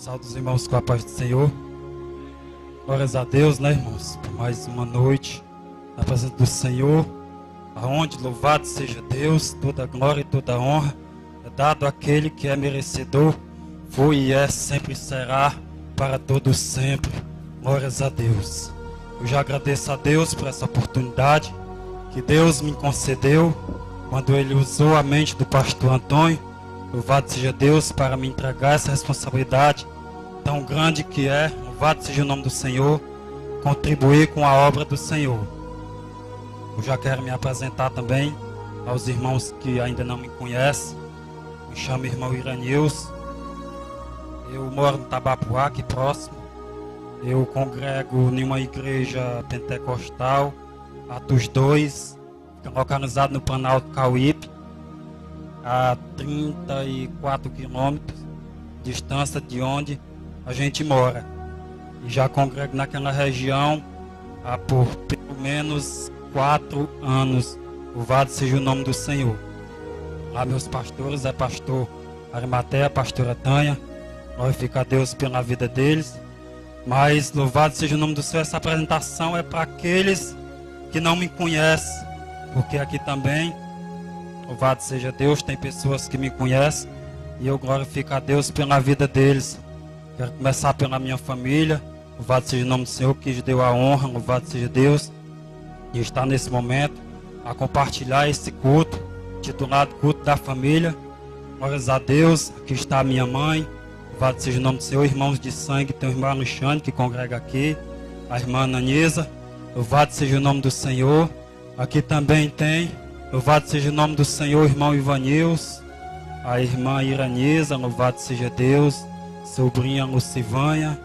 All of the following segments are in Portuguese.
Saúde os irmãos com a paz do Senhor. Glórias a Deus, né, irmãos? Por mais uma noite na presença do Senhor, aonde louvado seja Deus, toda glória e toda honra é dado àquele que é merecedor, foi e é, sempre será, para todos sempre. Glórias a Deus. Eu já agradeço a Deus por essa oportunidade que Deus me concedeu quando Ele usou a mente do pastor Antônio. Louvado seja Deus para me entregar essa responsabilidade tão grande que é, louvado seja o nome do Senhor, contribuir com a obra do Senhor. Eu já quero me apresentar também aos irmãos que ainda não me conhecem. Me chamo irmão Iranilson. Eu moro no Tabapuá, aqui próximo. Eu congrego em uma igreja pentecostal, Atos 2, localizado no Planalto Cauípe, a 34 quilômetros de distância de onde a gente mora. E já congrego naquela região há por pelo menos 4 anos. Louvado seja o nome do Senhor. Lá meus pastores é pastor Arimateia, pastora Tânia. Glorificar a Deus pela vida deles. Mas louvado seja o nome do Senhor. Essa apresentação é para aqueles que não me conhecem, porque aqui também, louvado seja Deus, tem pessoas que me conhecem e eu glorifico a Deus pela vida deles. Quero começar pela minha família. Louvado seja o nome do Senhor que nos deu a honra. Louvado seja Deus de estar nesse momento a compartilhar esse culto, titulado Culto da Família. Glórias a Deus. Aqui está a minha mãe. Louvado seja o nome do Senhor. Irmãos de sangue, tem o irmão Alexandre que congrega aqui, a irmã Ananisa. Louvado seja o nome do Senhor. Aqui também tem, louvado seja o nome do Senhor, irmão Ivanilson, a irmã Iranisa, louvado seja Deus, sobrinha Lucivânia,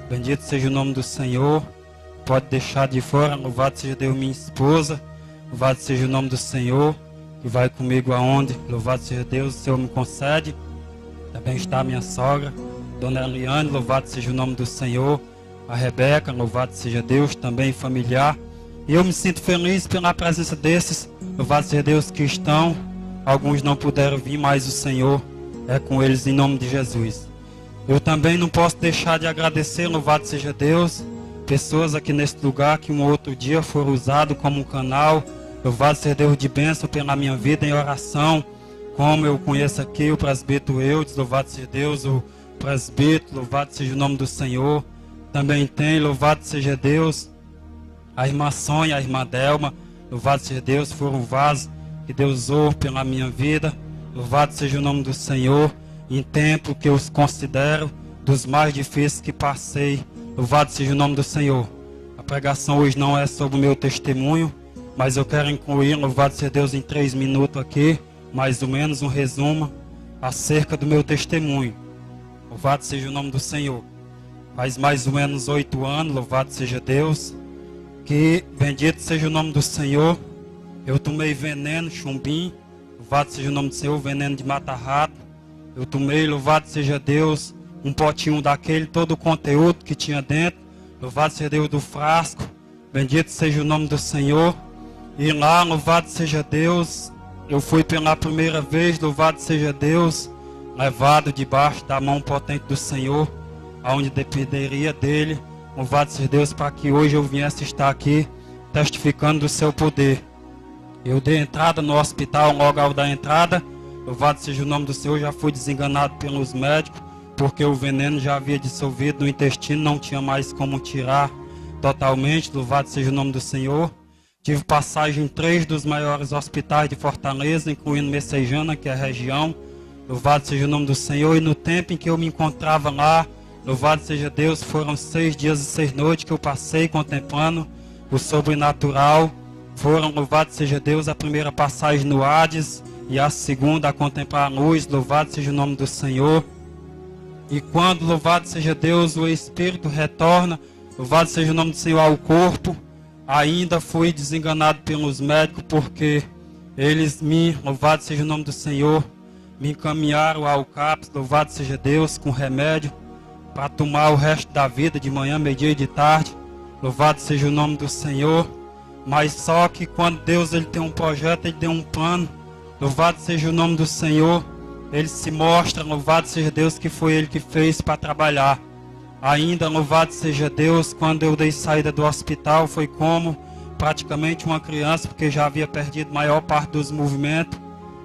bendito seja o nome do Senhor. Pode deixar de fora, louvado seja Deus, minha esposa, louvado seja o nome do Senhor, que vai comigo aonde, louvado seja Deus, o Senhor me concede. Também está a minha sogra, Dona Eliane, louvado seja o nome do Senhor, a Rebeca, louvado seja Deus, também familiar. E eu me sinto feliz pela presença desses, louvado seja Deus, que estão. Alguns não puderam vir, mas o Senhor é com eles em nome de Jesus. Eu também não posso deixar de agradecer, louvado seja Deus, pessoas aqui nesse lugar que um outro dia foram usados como um canal, louvado seja Deus, de bênção pela minha vida em oração. Como eu conheço aqui o presbítero Eudes, louvado seja Deus, o presbítero, louvado seja o nome do Senhor. Também tem, louvado seja Deus, a irmã Sônia, a irmã Delma, louvado seja Deus, foram um vaso que Deus usou pela minha vida. Louvado seja o nome do Senhor, em tempo que eu os considero dos mais difíceis que passei. Louvado seja o nome do Senhor. A pregação hoje não é sobre o meu testemunho, mas eu quero incluir, louvado seja Deus, em 3 minutos aqui, mais ou menos um resumo acerca do meu testemunho. Louvado seja o nome do Senhor. Faz mais ou menos 8 anos, louvado seja Deus, que bendito seja o nome do Senhor. Eu tomei veneno, chumbim, louvado seja o nome do Senhor, veneno de mata-rato. Eu tomei, louvado seja Deus, um potinho daquele, todo o conteúdo que tinha dentro, louvado seja Deus, do frasco, bendito seja o nome do Senhor. E lá, louvado seja Deus, eu fui pela primeira vez, louvado seja Deus, levado debaixo da mão potente do Senhor, aonde dependeria dele. Louvado seja Deus, para que hoje eu viesse estar aqui testificando do seu poder. Eu dei entrada no hospital, logo ao da entrada, louvado seja o nome do Senhor, já fui desenganado pelos médicos, porque o veneno já havia dissolvido no intestino, não tinha mais como tirar totalmente, louvado seja o nome do Senhor. Tive passagem em 3 dos maiores hospitais de Fortaleza, incluindo Messejana, que é a região, louvado seja o nome do Senhor. E no tempo em que eu me encontrava lá, louvado seja Deus, foram 6 dias e 6 noites que eu passei contemplando o sobrenatural. Foram, louvado seja Deus, a primeira passagem no Hades e a segunda a contemplar a luz, louvado seja o nome do Senhor. E quando, louvado seja Deus, o Espírito retorna, louvado seja o nome do Senhor, ao corpo, ainda fui desenganado pelos médicos, porque eles louvado seja o nome do Senhor, me encaminharam ao CAPS, louvado seja Deus, com remédio, para tomar o resto da vida, de manhã, meio-dia e de tarde. Louvado seja o nome do Senhor. Mas só que quando Deus ele tem um projeto, ele tem um plano. Louvado seja o nome do Senhor. Ele se mostra, louvado seja Deus, que foi Ele que fez para trabalhar. Ainda, louvado seja Deus, quando eu dei saída do hospital, foi como praticamente uma criança, porque já havia perdido a maior parte dos movimentos.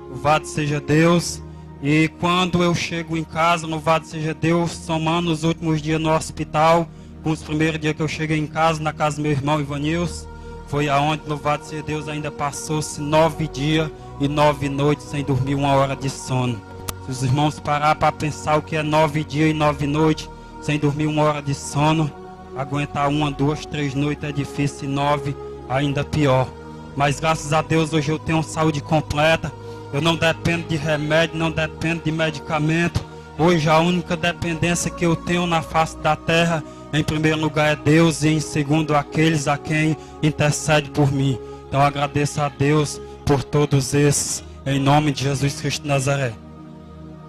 Louvado seja Deus. E quando eu chego em casa, louvado seja Deus, somando os últimos dias no hospital, com os primeiros dias que eu cheguei em casa, na casa do meu irmão Ivanilson, foi aonde, louvado seja Deus, ainda passou-se 9 dias e 9 noites sem dormir 1 hora de sono. Se os irmãos parar para pensar o que é 9 dias e 9 noites sem dormir 1 hora de sono, aguentar 1, 2, 3 noites é difícil, e 9 ainda pior. Mas graças a Deus hoje eu tenho saúde completa. Eu não dependo de remédio, não dependo de medicamento. Hoje a única dependência que eu tenho na face da terra, em primeiro lugar, é Deus, e em segundo, aqueles a quem intercede por mim. Então agradeço a Deus por todos esses, em nome de Jesus Cristo de Nazaré.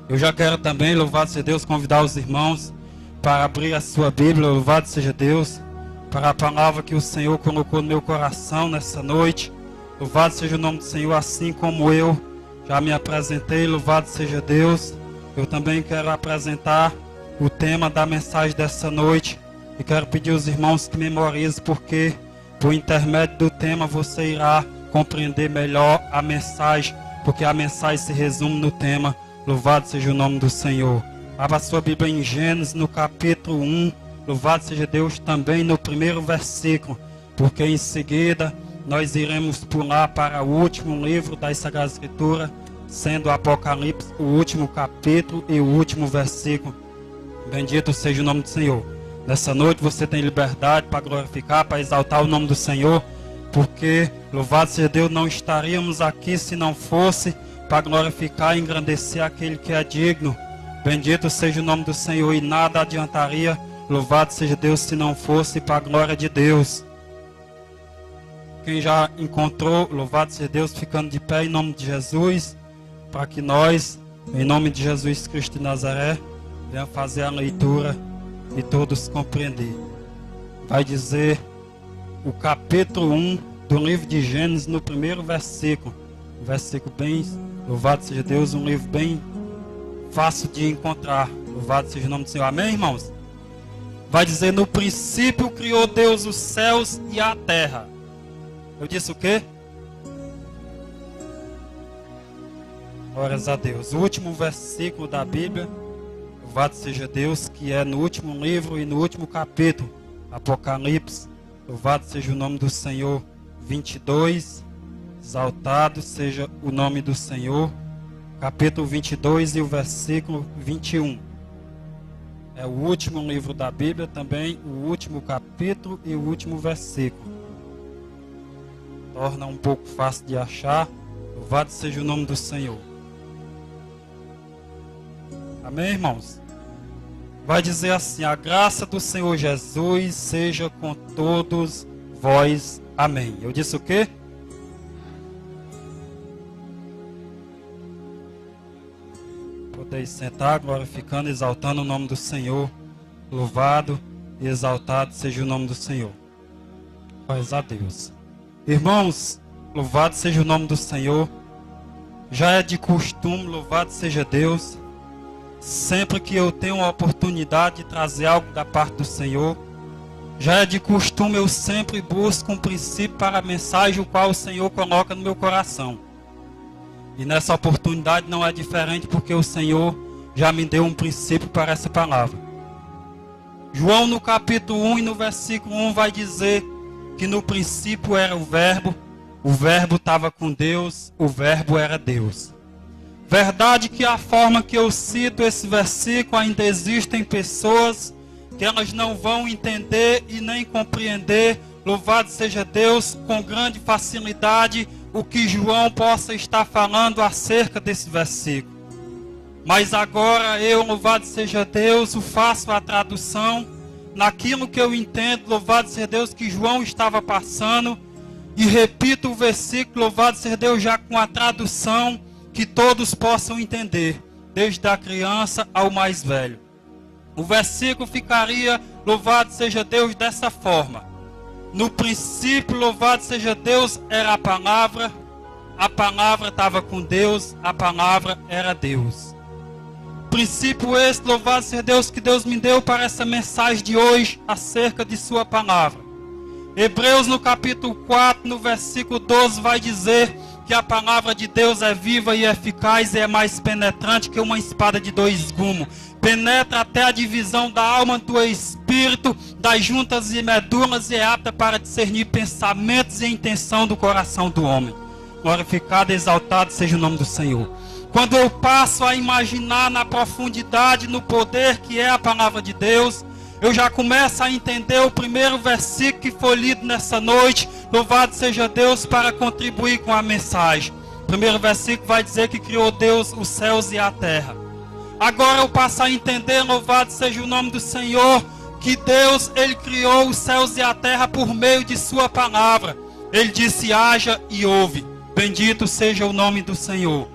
Eu já quero também, louvado seja Deus, convidar os irmãos para abrir a sua Bíblia, louvado seja Deus, para a palavra que o Senhor colocou no meu coração nessa noite. Louvado seja o nome do Senhor, assim como eu já me apresentei, louvado seja Deus. Eu também quero apresentar o tema da mensagem dessa noite. E quero pedir aos irmãos que memorizem, porque por intermédio do tema você irá compreender melhor a mensagem, porque a mensagem se resume no tema. Louvado seja o nome do Senhor. Abra sua Bíblia em Gênesis, no capítulo 1. Louvado seja Deus, também no primeiro versículo, porque em seguida nós iremos pular para o último livro das Sagradas Escrituras, sendo o Apocalipse o último capítulo e o último versículo. Bendito seja o nome do Senhor. Nessa noite você tem liberdade para glorificar, para exaltar o nome do Senhor, porque, louvado seja Deus, não estaríamos aqui se não fosse para glorificar e engrandecer aquele que é digno. Bendito seja o nome do Senhor, e nada adiantaria, louvado seja Deus, se não fosse para a glória de Deus. Quem já encontrou, louvado seja Deus, ficando de pé em nome de Jesus, para que nós, em nome de Jesus Cristo de Nazaré, venhamos fazer a leitura e todos compreender. Vai dizer o capítulo 1 do livro de Gênesis, no primeiro versículo. Um versículo bem, louvado seja Deus, um livro bem fácil de encontrar. Louvado seja o nome do Senhor. Amém, irmãos? Vai dizer: no princípio criou Deus os céus e a terra. Eu disse o quê? Glórias a Deus. O último versículo da Bíblia, louvado seja Deus, que é no último livro e no último capítulo, Apocalipse. Louvado seja o nome do Senhor. 22, exaltado seja o nome do Senhor. Capítulo 22 e o versículo 21. É o último livro da Bíblia, também o último capítulo e o último versículo. Torna um pouco fácil de achar. Louvado seja o nome do Senhor. Amém, irmãos? Vai dizer assim: a graça do Senhor Jesus seja com todos vós. Amém. Eu disse o quê? Podeis sentar, glorificando, exaltando o nome do Senhor. Louvado e exaltado seja o nome do Senhor. Glórias a Deus. Irmãos, louvado seja o nome do Senhor. Já é de costume, louvado seja Deus, sempre que eu tenho a oportunidade de trazer algo da parte do Senhor, já é de costume, eu sempre busco um princípio para a mensagem o qual o Senhor coloca no meu coração. E nessa oportunidade não é diferente, porque o Senhor já me deu um princípio para essa palavra. João, no capítulo 1 e no versículo 1, vai dizer que no princípio era o Verbo estava com Deus, o Verbo era Deus. Verdade que a forma que eu cito esse versículo, ainda existem pessoas que elas não vão entender e nem compreender, louvado seja Deus, com grande facilidade, o que João possa estar falando acerca desse versículo. Mas agora eu, louvado seja Deus, faço a tradução naquilo que eu entendo, louvado seja Deus, que João estava passando, e repito o versículo, louvado seja Deus, já com a tradução que todos possam entender, desde a criança ao mais velho. O versículo ficaria, louvado seja Deus, dessa forma: no princípio, louvado seja Deus, era a palavra estava com Deus, a palavra era Deus. Princípio esse, louvado seja Deus, que Deus me deu para essa mensagem de hoje acerca de sua palavra. Hebreus no capítulo 4, no versículo 12, vai dizer que a palavra de Deus é viva e eficaz e é mais penetrante que uma espada de dois gumes. Penetra até a divisão da alma do espírito, das juntas e medulas, e é apta para discernir pensamentos e intenção do coração do homem. Glorificado e exaltado seja o nome do Senhor. Quando eu passo a imaginar na profundidade, no poder que é a palavra de Deus, eu já começo a entender o primeiro versículo que foi lido nessa noite. Louvado seja Deus, para contribuir com a mensagem. O primeiro versículo vai dizer que criou Deus os céus e a terra. Agora eu passo a entender, louvado seja o nome do Senhor, que Deus, Ele criou os céus e a terra por meio de sua palavra. Ele disse: haja e houve. Bendito seja o nome do Senhor.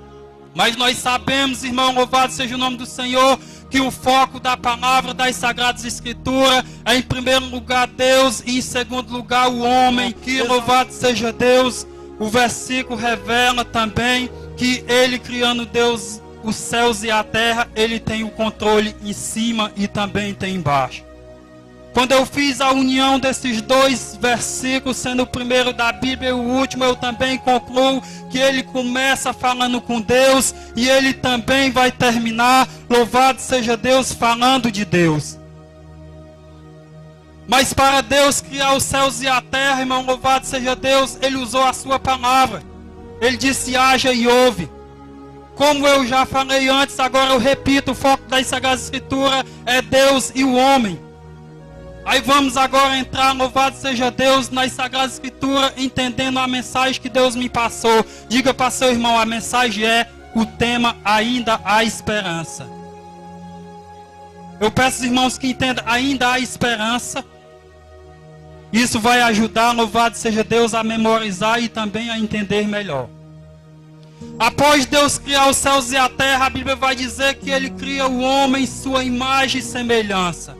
Mas nós sabemos, irmão, louvado seja o nome do Senhor, que o foco da palavra das Sagradas Escrituras é, em primeiro lugar, Deus, e em segundo lugar, o homem. Que, louvado seja Deus, o versículo revela também que Ele, criando Deus, os céus e a terra, Ele tem o controle em cima e também tem embaixo. Quando eu fiz a união desses dois versículos, sendo o primeiro da Bíblia e o último, eu também concluo que ele começa falando com Deus e ele também vai terminar, louvado seja Deus, falando de Deus. Mas para Deus criar os céus e a terra, irmão, louvado seja Deus, Ele usou a sua palavra. Ele disse: haja e houve. Como eu já falei antes, agora eu repito, o foco das Sagradas Escrituras é Deus e o homem. Aí vamos agora entrar, louvado seja Deus, nas Sagradas Escrituras, entendendo a mensagem que Deus me passou. Diga para seu irmão, a mensagem é o tema ainda há esperança. Eu peço aos irmãos que entendam, ainda há esperança. Isso vai ajudar, louvado seja Deus, a memorizar e também a entender melhor. Após Deus criar os céus e a terra, a Bíblia vai dizer que Ele cria o homem em sua imagem e semelhança.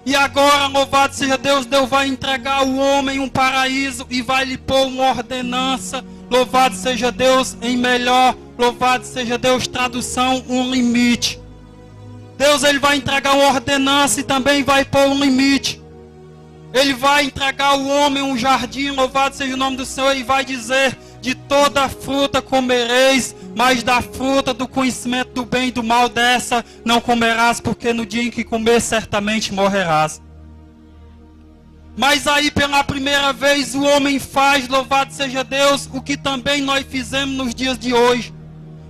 E agora, louvado seja Deus, Deus vai entregar ao homem um paraíso e vai lhe pôr uma ordenança. Louvado seja Deus, em melhor, louvado seja Deus, tradução, um limite. Deus, Ele vai entregar uma ordenança e também vai pôr um limite. Ele vai entregar ao homem um jardim, louvado seja o nome do Senhor, e vai dizer: de toda a fruta comereis, mas da fruta do conhecimento do bem e do mal dessa não comerás, porque no dia em que comer certamente morrerás. Mas aí pela primeira vez o homem faz, louvado seja Deus, o que também nós fizemos nos dias de hoje.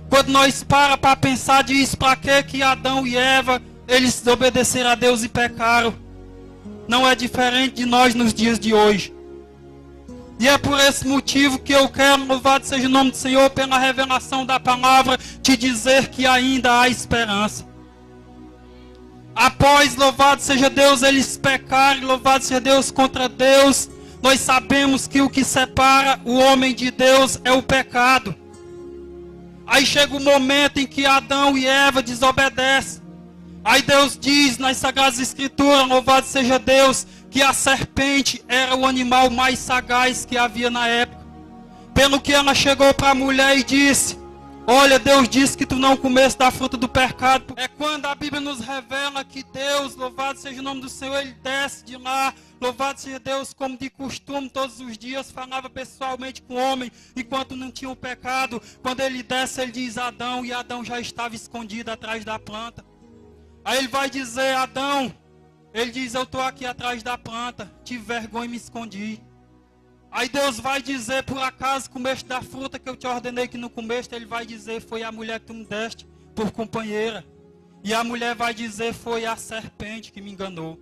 Quando nós para pensar, diz: para que Adão e Eva, eles desobedeceram a Deus e pecaram? Não é diferente de nós nos dias de hoje. E é por esse motivo que eu quero, louvado seja o nome do Senhor, pela revelação da palavra, te dizer que ainda há esperança. Após, louvado seja Deus, eles pecarem, louvado seja Deus, contra Deus, nós sabemos que o que separa o homem de Deus é o pecado. Aí chega o momento em que Adão e Eva desobedecem. Aí Deus diz nas Sagradas Escrituras, louvado seja Deus, que a serpente era o animal mais sagaz que havia na época. Pelo que ela chegou para a mulher e disse: olha, Deus disse que tu não comesse da fruta do pecado. É quando a Bíblia nos revela que Deus, louvado seja o nome do Senhor, Ele desce de lá, louvado seja Deus, como de costume, todos os dias, falava pessoalmente com o homem, enquanto não tinha o pecado. Quando Ele desce, Ele diz: Adão, e Adão já estava escondido atrás da planta. Aí Ele vai dizer: Adão, Ele diz: eu estou aqui atrás da planta, tive vergonha e me escondi. Aí Deus vai dizer: por acaso comeste da fruta que eu te ordenei que não comeste? Ele vai dizer: foi a mulher que tu me deste por companheira. E a mulher vai dizer: foi a serpente que me enganou.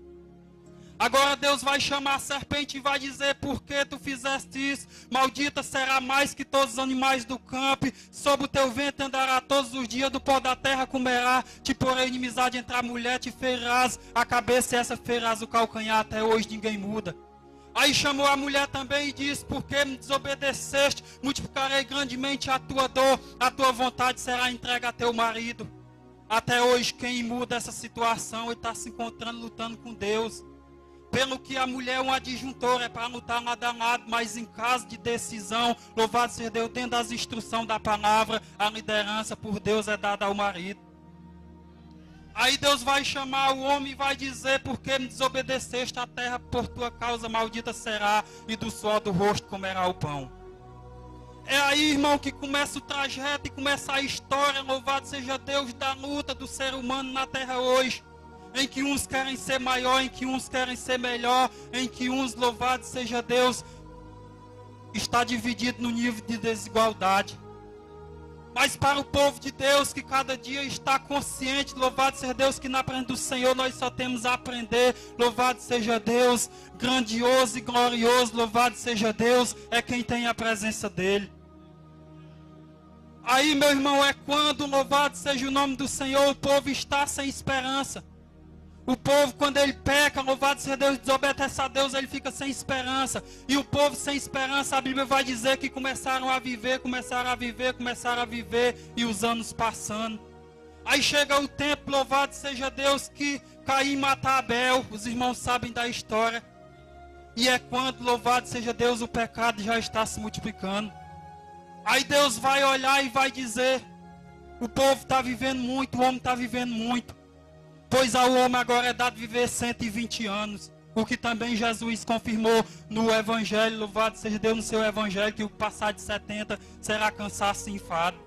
Agora Deus vai chamar a serpente e vai dizer: por que tu fizeste isso? Maldita será mais que todos os animais do campo, sob o teu ventre andará todos os dias, do pó da terra comerá, te porém inimizade entre a mulher, te ferirás a cabeça e essa ferirás o calcanhar, até hoje ninguém muda. Aí chamou a mulher também e disse: porque me desobedeceste, multiplicarei grandemente a tua dor, a tua vontade será entregue a teu marido. Até hoje quem muda essa situação, ele está se encontrando, lutando com Deus. Pelo que a mulher é um adjuntor, é para lutar nada nada, mas em caso de decisão, louvado seja Deus, dentro das instruções da palavra, a liderança por Deus é dada ao marido. Aí Deus vai chamar o homem e vai dizer: porque me desobedeceste, a terra por tua causa maldita será, e do suor do rosto comerá o pão. É aí, irmão, que começa o trajeto e começa a história, louvado seja Deus, da luta do ser humano na terra hoje. Em que uns querem ser maior, em que uns querem ser melhor, em que uns, louvado seja Deus, está dividido no nível de desigualdade. Mas para o povo de Deus que cada dia está consciente, louvado seja Deus, que na presença do Senhor nós só temos a aprender, louvado seja Deus, grandioso e glorioso, louvado seja Deus, é quem tem a presença dEle. Aí, meu irmão, é quando, louvado seja o nome do Senhor, o povo está sem esperança. O povo, quando ele peca, louvado seja Deus, desobedece a Deus, ele fica sem esperança. E o povo sem esperança, a Bíblia vai dizer que começaram a viver, e os anos passando. Aí chega o tempo, louvado seja Deus, que Caim mata Abel, os irmãos sabem da história. E é quando, louvado seja Deus, o pecado já está se multiplicando. Aí Deus vai olhar e vai dizer: o povo está vivendo muito, o homem está vivendo muito. Pois ao homem agora é dado viver 120 anos. O que também Jesus confirmou no Evangelho, louvado seja Deus, no seu Evangelho, que o passar de 70 será cansaço e enfado.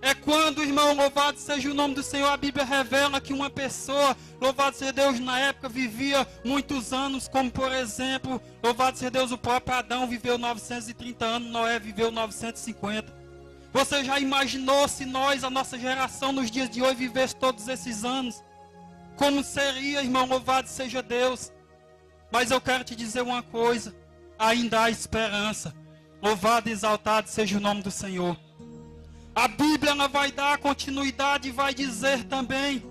É quando, irmão, louvado seja o nome do Senhor, a Bíblia revela que uma pessoa, louvado seja Deus, na época vivia muitos anos, como por exemplo, louvado seja Deus, o próprio Adão viveu 930 anos, Noé viveu 950. Você já imaginou se nós, a nossa geração, nos dias de hoje, vivesse todos esses anos? Como seria, irmão, louvado seja Deus? Mas eu quero te dizer uma coisa, ainda há esperança. Louvado e exaltado seja o nome do Senhor. A Bíblia ela vai dar continuidade e vai dizer também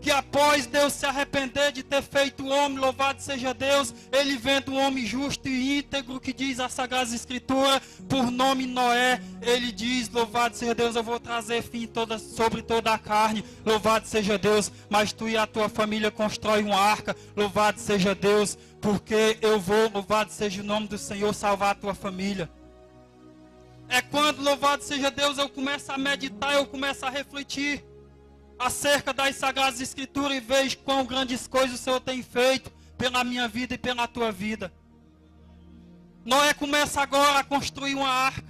que após Deus se arrepender de ter feito o homem, louvado seja Deus, ele vendo um homem justo e íntegro, que diz a Sagrada Escritura, por nome Noé, ele diz, louvado seja Deus, eu vou trazer fim sobre toda a carne, louvado seja Deus, mas tu e a tua família constroem uma arca, louvado seja Deus, porque eu vou, louvado seja o nome do Senhor, salvar a tua família. É quando, louvado seja Deus, eu começo a meditar, eu começo a refletir acerca das Sagradas Escrituras e vejo quão grandes coisas o Senhor tem feito pela minha vida e pela tua vida. Noé começa agora a construir uma arca.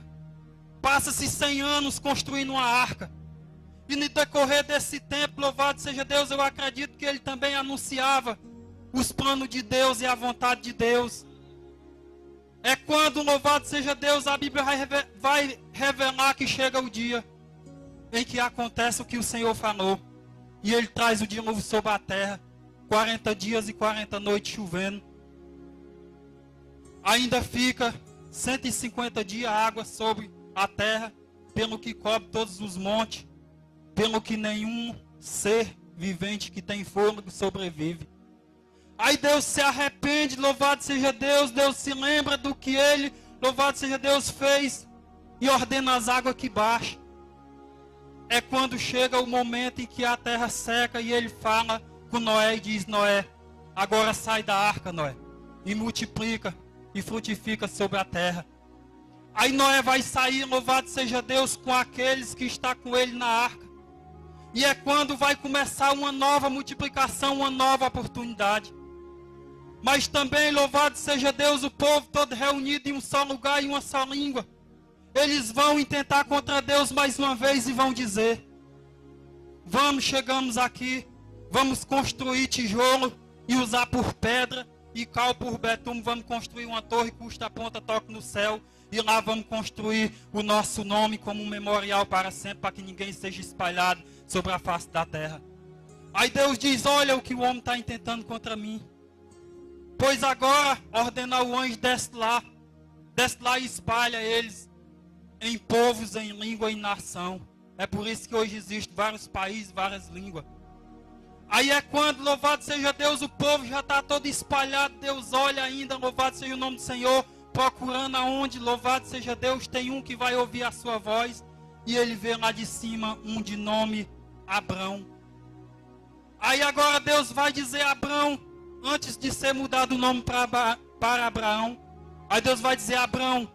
Passa-se 100 anos construindo uma arca. E no decorrer desse tempo, louvado seja Deus, eu acredito que ele também anunciava os planos de Deus e a vontade de Deus. É quando, louvado seja Deus, a Bíblia vai revelar que chega o dia em que acontece o que o Senhor falou. E ele traz o dilúvio sobre a terra. 40 dias e 40 noites chovendo. Ainda fica 150 dias água sobre a terra, pelo que cobre todos os montes, pelo que nenhum ser vivente que tem fôlego sobrevive. Aí Deus se arrepende, louvado seja Deus, Deus se lembra do que ele, louvado seja Deus, fez e ordena as águas que baixam. É quando chega o momento em que a terra seca e ele fala com Noé e diz: Noé, agora sai da arca, Noé, e multiplica e frutifica sobre a terra. Aí Noé vai sair, louvado seja Deus, com aqueles que estão com ele na arca. E é quando vai começar uma nova multiplicação, uma nova oportunidade. Mas também, louvado seja Deus, o povo todo reunido em um só lugar e uma só língua. Eles vão intentar contra Deus mais uma vez e vão dizer: vamos, chegamos aqui, vamos construir tijolo e usar por pedra e cal por betume, vamos construir uma torre cuja ponta toque no céu e lá vamos construir o nosso nome como um memorial para sempre, para que ninguém seja espalhado sobre a face da terra. Aí Deus diz: olha o que o homem está intentando contra mim. Pois agora ordena o anjo, desce lá e espalha eles em povos, em língua e nação. É por isso que hoje existem vários países, várias línguas. Aí é quando, louvado seja Deus, o povo já está todo espalhado. Deus olha ainda, louvado seja o nome do Senhor, procurando aonde, louvado seja Deus, tem um que vai ouvir a sua voz. E ele vê lá de cima um de nome Abrão. Aí agora Deus vai dizer a Abrão, antes de ser mudado o nome para Abraão. Aí Deus vai dizer: Abrão,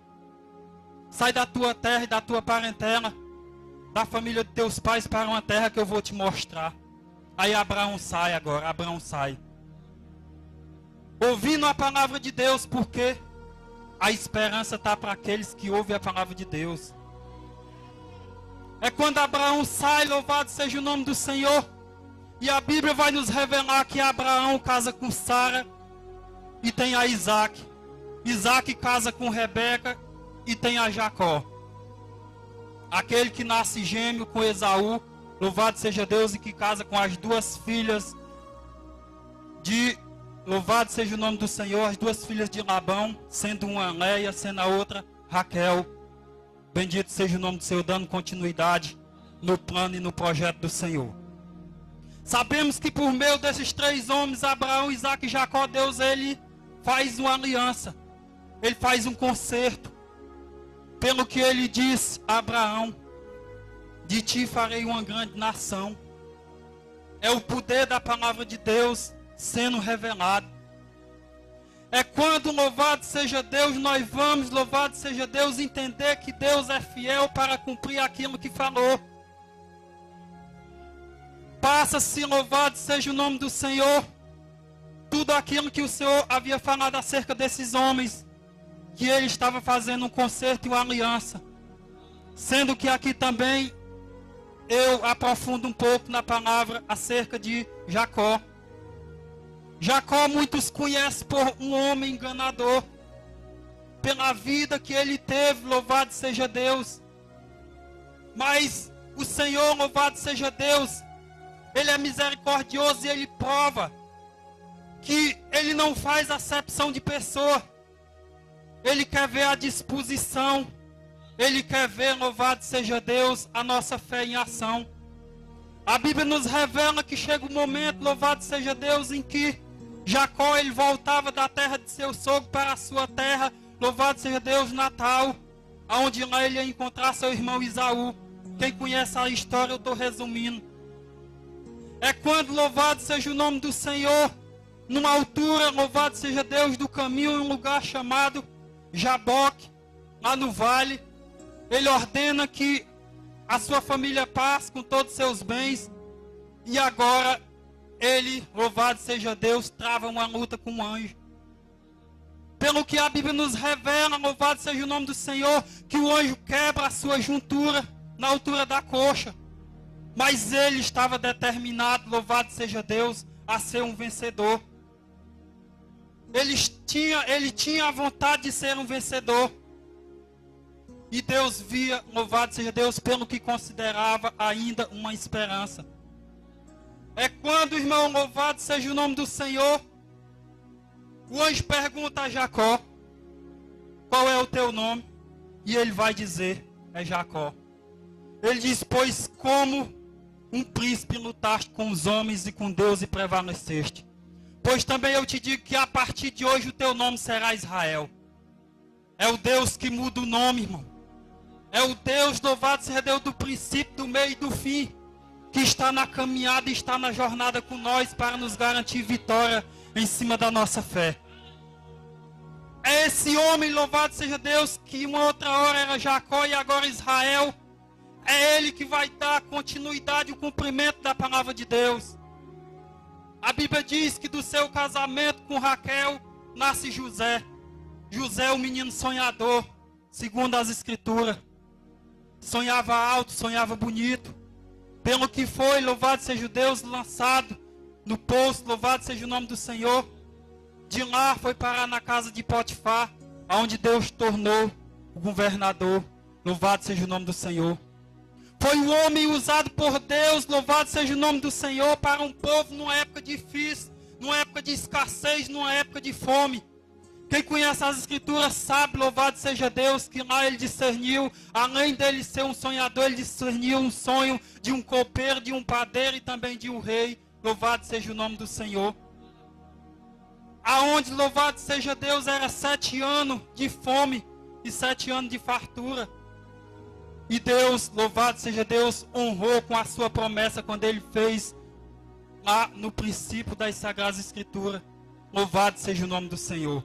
sai da tua terra e da tua parentela, da família de teus pais, para uma terra que eu vou te mostrar. Aí Abraão sai. Ouvindo a palavra de Deus, porque a esperança está para aqueles que ouvem a palavra de Deus. É quando Abraão sai, louvado seja o nome do Senhor. E a Bíblia vai nos revelar que Abraão casa com Sara e tem a Isaac. Isaac casa com Rebeca e tem a Jacó. Aquele que nasce gêmeo com Esaú, louvado seja Deus, e que casa com as duas filhas de... Louvado seja o nome do Senhor, as duas filhas de Labão, sendo uma Leia, sendo a outra Raquel. Bendito seja o nome do Senhor, dando continuidade no plano e no projeto do Senhor. Sabemos que por meio desses três homens, Abraão, Isaac e Jacó, Deus, ele faz uma aliança. Ele faz um concerto. Pelo que ele diz a Abraão, de ti farei uma grande nação. É o poder da palavra de Deus sendo revelado. É quando, louvado seja Deus, nós vamos, louvado seja Deus, entender que Deus é fiel para cumprir aquilo que falou. Passa-se, louvado seja o nome do Senhor, tudo aquilo que o Senhor havia falado acerca desses homens, que ele estava fazendo um concerto e uma aliança. Sendo que aqui também eu aprofundo um pouco na palavra acerca de Jacó. Jacó muitos conhecem por um homem enganador, pela vida que ele teve, louvado seja Deus. Mas o Senhor, louvado seja Deus, ele é misericordioso e ele prova que ele não faz acepção de pessoa. Ele quer ver a disposição, ele quer ver, louvado seja Deus, a nossa fé em ação. A Bíblia nos revela que chega um momento, louvado seja Deus, em que Jacó, ele voltava da terra de seu sogro para a sua terra, louvado seja Deus, natal, aonde lá ele ia encontrar seu irmão Esaú. Quem conhece a história, eu estou resumindo. É quando, louvado seja o nome do Senhor, numa altura, louvado seja Deus, do caminho, em um lugar chamado Jaboque, lá no vale, ele ordena que a sua família passe com todos os seus bens, e agora ele, louvado seja Deus, trava uma luta com um anjo. Pelo que a Bíblia nos revela, louvado seja o nome do Senhor, que o anjo quebra a sua juntura na altura da coxa. Mas ele estava determinado, louvado seja Deus, a ser um vencedor. Ele tinha a vontade de ser um vencedor. E Deus via, louvado seja Deus, pelo que considerava ainda uma esperança. É quando, irmão, louvado seja o nome do Senhor, o anjo pergunta a Jacó, qual é o teu nome? E ele vai dizer, é Jacó. Ele diz, pois como um príncipe lutaste com os homens e com Deus e prevaleceste. Pois também eu te digo que a partir de hoje o teu nome será Israel. É o Deus que muda o nome, irmão. É o Deus, louvado seja Deus, do princípio, do meio e do fim, que está na caminhada e está na jornada com nós para nos garantir vitória em cima da nossa fé. É esse homem, louvado seja Deus, que uma outra hora era Jacó e agora Israel. É ele que vai dar continuidade e cumprimento da palavra de Deus. A Bíblia diz que do seu casamento com Raquel nasce José. José, o menino sonhador, segundo as Escrituras. Sonhava alto, sonhava bonito. Pelo que foi, louvado seja Deus, lançado no poço, louvado seja o nome do Senhor. De lá foi parar na casa de Potifar, onde Deus tornou o governador. Louvado seja o nome do Senhor. Foi um homem usado por Deus, louvado seja o nome do Senhor, para um povo numa época difícil, numa época de escassez, numa época de fome. Quem conhece as Escrituras sabe, louvado seja Deus, que lá ele discerniu, além dele ser um sonhador, ele discerniu um sonho de um copeiro, de um padeiro e também de um rei. Louvado seja o nome do Senhor. Aonde, louvado seja Deus, era 7 anos de fome e 7 anos de fartura. E Deus, louvado seja Deus, honrou com a sua promessa quando ele fez lá no princípio das Sagradas Escrituras. Louvado seja o nome do Senhor.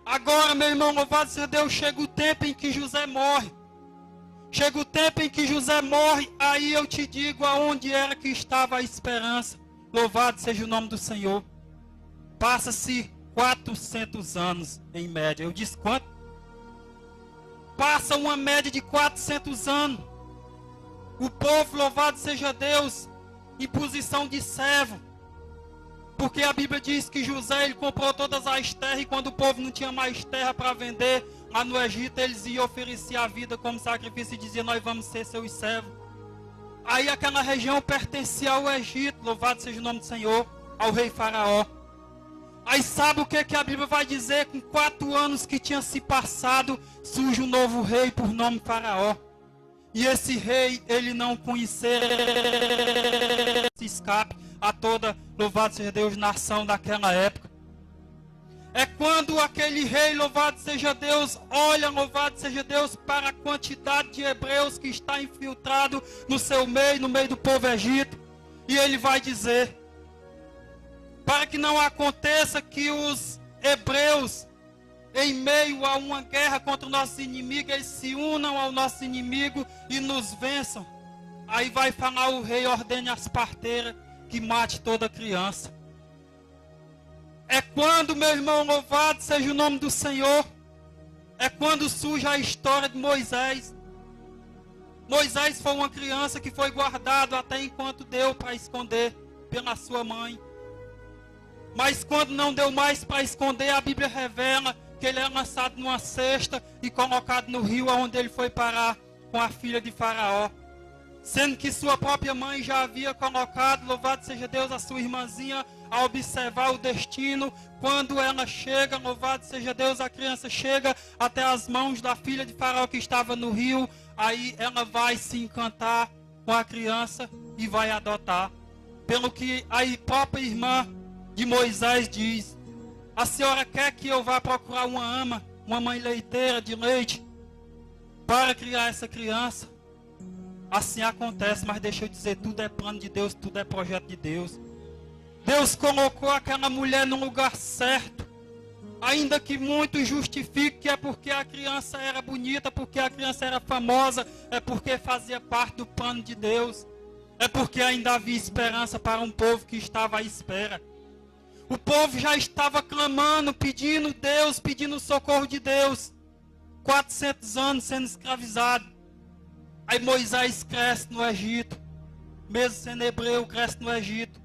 Agora, meu irmão, louvado seja Deus, chega o tempo em que José morre. Chega o tempo em que José morre, aí eu te digo aonde era que estava a esperança. Louvado seja o nome do Senhor. Passa-se 400 anos em média. Eu disse quanto? Passa uma média de 400 anos. O povo, louvado seja Deus, em posição de servo. Porque a Bíblia diz que José ele comprou todas as terras e quando o povo não tinha mais terra para vender, lá no Egito eles iam oferecer a vida como sacrifício e diziam, nós vamos ser seus servos. Aí aquela região pertencia ao Egito, louvado seja o nome do Senhor, ao rei Faraó. Aí sabe o que a Bíblia vai dizer? Com 4 anos que tinha se passado, surge um novo rei por nome Faraó. E esse rei, ele não conhecia esse escape a toda, louvado seja Deus, nação daquela época. É quando aquele rei, louvado seja Deus, olha, louvado seja Deus, para a quantidade de hebreus que está infiltrado no seu meio, no meio do povo egito. E ele vai dizer, para que não aconteça que os hebreus, em meio a uma guerra contra o nosso inimigo, eles se unam ao nosso inimigo e nos vençam. Aí vai falar o rei, ordene as parteiras que mate toda criança. É quando, meu irmão, louvado seja o nome do Senhor, é quando surge a história de Moisés. Moisés foi uma criança que foi guardado até enquanto deu para esconder pela sua mãe. Mas quando não deu mais para esconder, a Bíblia revela que ele é lançado numa cesta e colocado no rio onde ele foi parar com a filha de Faraó. Sendo que sua própria mãe já havia colocado, louvado seja Deus, a sua irmãzinha a observar o destino. Quando ela chega, louvado seja Deus, a criança chega até as mãos da filha de Faraó que estava no rio. Aí ela vai se encantar com a criança e vai adotar. Pelo que a própria irmã de Moisés diz, a senhora quer que eu vá procurar uma ama, uma mãe leiteira de leite, para criar essa criança? Assim acontece, mas deixa eu dizer, tudo é plano de Deus, tudo é projeto de Deus. Deus colocou aquela mulher no lugar certo, ainda que muitos justifiquem que é porque a criança era bonita, porque a criança era famosa, é porque fazia parte do plano de Deus, é porque ainda havia esperança para um povo que estava à espera. O povo já estava clamando, pedindo Deus, pedindo o socorro de Deus. 400 anos sendo escravizado. Aí Moisés cresce no Egito. Mesmo sendo hebreu, cresce no Egito.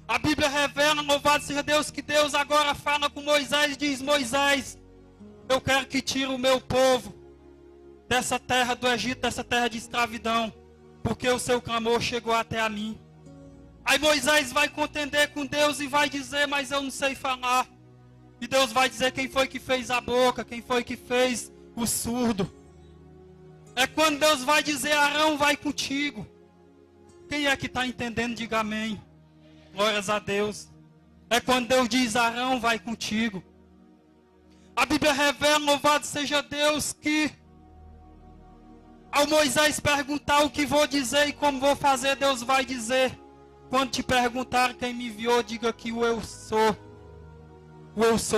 A Bíblia revela, louvado seja Deus, que Deus agora fala com Moisés e diz, Moisés, eu quero que tire o meu povo dessa terra do Egito, dessa terra de escravidão, porque o seu clamor chegou até a mim. Aí Moisés vai contender com Deus e vai dizer, mas eu não sei falar. E Deus vai dizer quem foi que fez a boca, quem foi que fez o surdo. É quando Deus vai dizer, Arão vai contigo. Quem é que está entendendo? Diga amém. Glórias a Deus. É quando Deus diz, Arão vai contigo. A Bíblia revela, louvado seja Deus, que ao Moisés perguntar o que vou dizer e como vou fazer, Deus vai dizer, quando te perguntar quem me enviou, diga que o eu sou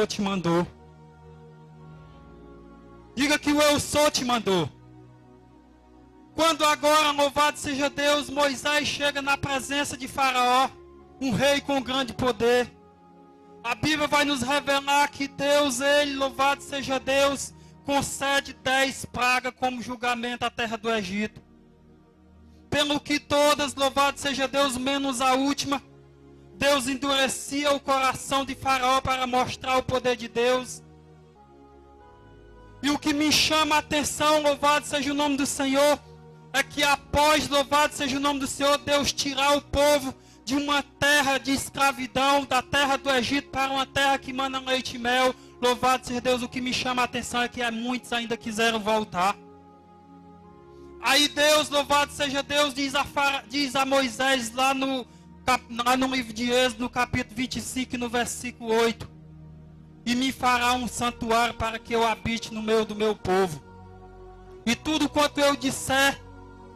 te mandou. Diga que o eu sou te mandou. Quando agora, louvado seja Deus, Moisés chega na presença de Faraó, um rei com grande poder. A Bíblia vai nos revelar que Deus, ele, louvado seja Deus, concede 10 pragas como julgamento à terra do Egito. Pelo que todas, louvado seja Deus, menos a última, Deus endurecia o coração de Faraó para mostrar o poder de Deus. E o que me chama a atenção, louvado seja o nome do Senhor, é que após, louvado seja o nome do Senhor, Deus tirar o povo de uma terra de escravidão, da terra do Egito, para uma terra que manda leite e mel. Louvado seja Deus, o que me chama a atenção é que muitos ainda quiseram voltar. Aí Deus, louvado seja Deus, diz a Moisés lá no livro de Êxodo, no capítulo 25, no versículo 8. E me fará um santuário para que eu habite no meio do meu povo. E tudo quanto eu disser,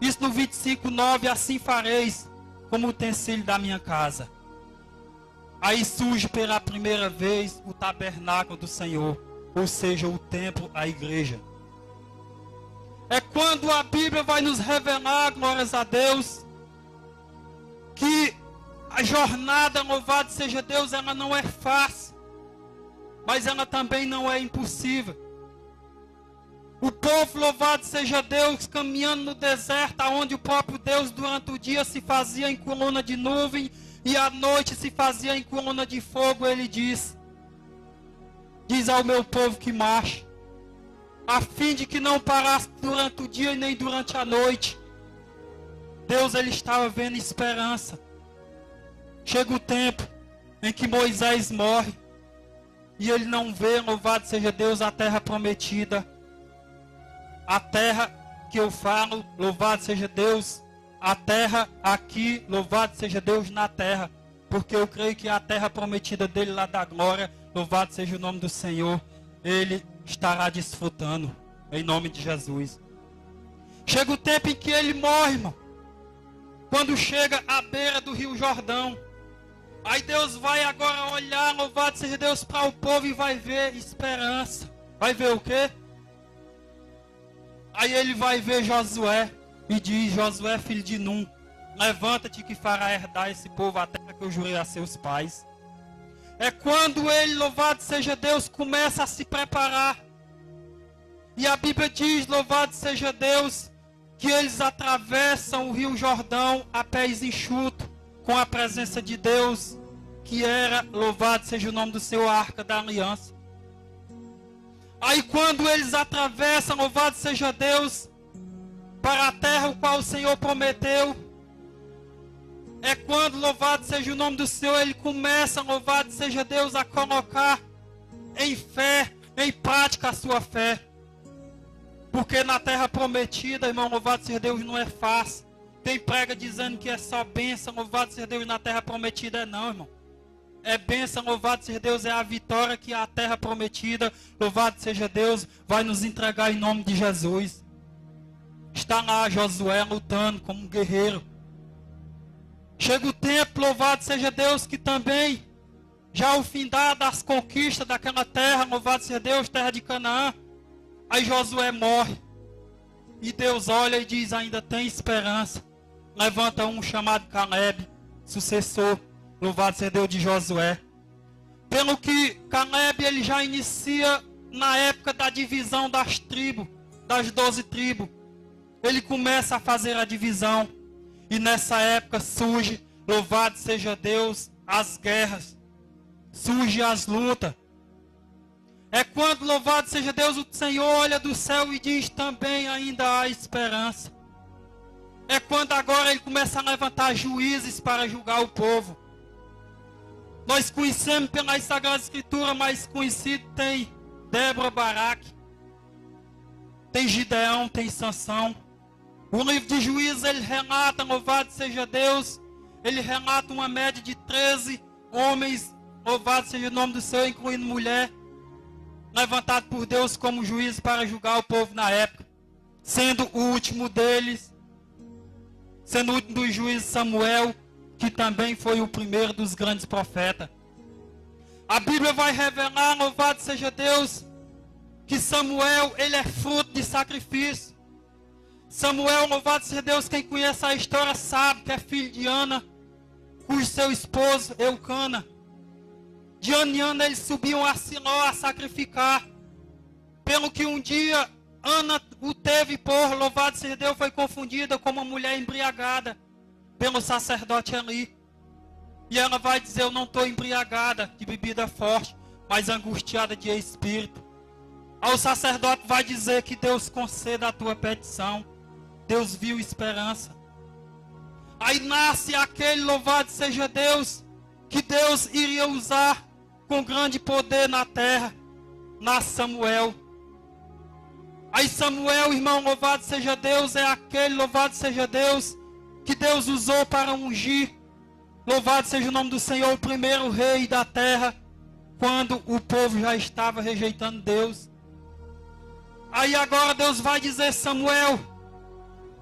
isso no 25, 9, assim fareis, como utensílio da minha casa. Aí surge pela primeira vez o tabernáculo do Senhor, ou seja, o templo, a igreja. É quando a Bíblia vai nos revelar, glórias a Deus, que a jornada, louvado seja Deus, ela não é fácil, mas ela também não é impossível. O povo, louvado seja Deus, caminhando no deserto, onde o próprio Deus durante o dia se fazia em coluna de nuvem e à noite se fazia em coluna de fogo, ele diz ao meu povo que marche, a fim de que não parasse durante o dia e nem durante a noite. Deus, ele estava vendo esperança. Chega o tempo em que Moisés morre e ele não vê, louvado seja Deus, a terra prometida. A terra que eu falo, louvado seja Deus, a terra aqui, louvado seja Deus na terra, porque eu creio que a terra prometida dele lá da glória, louvado seja o nome do Senhor, ele estará desfrutando, em nome de Jesus. Chega o tempo em que ele morre, irmão, quando chega à beira do Rio Jordão. Aí Deus vai agora olhar, louvado seja Deus, para o povo e vai ver esperança. Vai ver o quê? Aí ele vai ver Josué e diz: Josué, filho de Num, levanta-te que fará herdar esse povo a terra que eu jurei a seus pais. É quando ele, louvado seja Deus, começa a se preparar. E a Bíblia diz, louvado seja Deus, que eles atravessam o Rio Jordão a pés enxutos, com a presença de Deus, que era, louvado seja o nome do Senhor, a Arca da Aliança. Aí quando eles atravessam, louvado seja Deus, para a terra o qual o Senhor prometeu, é quando, louvado seja o nome do Senhor, ele começa, louvado seja Deus, a colocar em fé, em prática a sua fé. Porque na terra prometida, irmão, louvado seja Deus, não é fácil. Tem prega dizendo que é só bênção, louvado seja Deus, na terra prometida não, irmão. É bênção, louvado seja Deus, é a vitória que a terra prometida, louvado seja Deus, vai nos entregar em nome de Jesus. Está lá Josué lutando como um guerreiro. Chega o tempo, louvado seja Deus, que também, já o findar das conquistas daquela terra, louvado seja Deus, terra de Canaã, aí Josué morre. E Deus olha e diz, ainda tem esperança. Levanta um chamado Caleb, sucessor, louvado seja Deus, de Josué. Pelo que Caleb, ele já inicia na época da divisão das tribos, das 12 tribos. Ele começa a fazer a divisão. E nessa época surge, louvado seja Deus, as guerras. Surge as lutas. É quando, louvado seja Deus, o Senhor olha do céu e diz, também ainda há esperança. É quando agora ele começa a levantar juízes para julgar o povo. Nós conhecemos pelas Sagradas Escrituras, mais conhecido tem Débora, Baraque, tem Gideão, tem Sansão. O livro de Juízes, ele relata, louvado seja Deus, ele relata uma média de 13 homens, louvado seja o nome do Senhor, incluindo mulher, levantado por Deus como juiz para julgar o povo na época. Sendo o último deles, sendo o último dos juízes Samuel, que também foi o primeiro dos grandes profetas. A Bíblia vai revelar, louvado seja Deus, que Samuel, ele é fruto de sacrifício. Samuel, louvado seja Deus, quem conhece a história sabe que é filho de Ana, cujo seu esposo, Eucana. De ano em ano eles subiam a Siló a sacrificar. Pelo que um dia Ana o teve por, louvado seja Deus, foi confundida com uma mulher embriagada pelo sacerdote Eli. E ela vai dizer, eu não estou embriagada de bebida forte, mas angustiada de espírito. Aí o sacerdote vai dizer que Deus conceda a tua petição. Deus viu esperança. Aí nasce aquele, louvado seja Deus, que Deus iria usar com grande poder na terra. Nasce Samuel. Aí Samuel, irmão, louvado seja Deus, é aquele, louvado seja Deus, que Deus usou para ungir, louvado seja o nome do Senhor, o primeiro rei da terra, quando o povo já estava rejeitando Deus. Aí agora Deus vai dizer, Samuel,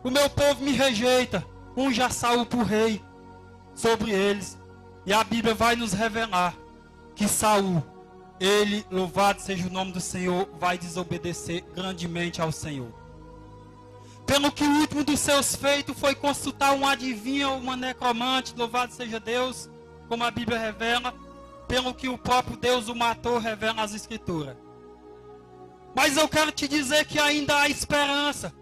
o meu povo me rejeita, unja Saul por rei sobre eles. E a Bíblia vai nos revelar que Saul, ele, louvado seja o nome do Senhor, vai desobedecer grandemente ao Senhor. Pelo que o último dos seus feitos foi consultar um adivinho ou uma necromante, louvado seja Deus, como a Bíblia revela, pelo que o próprio Deus o matou, revela as Escrituras. Mas eu quero te dizer que ainda há esperança,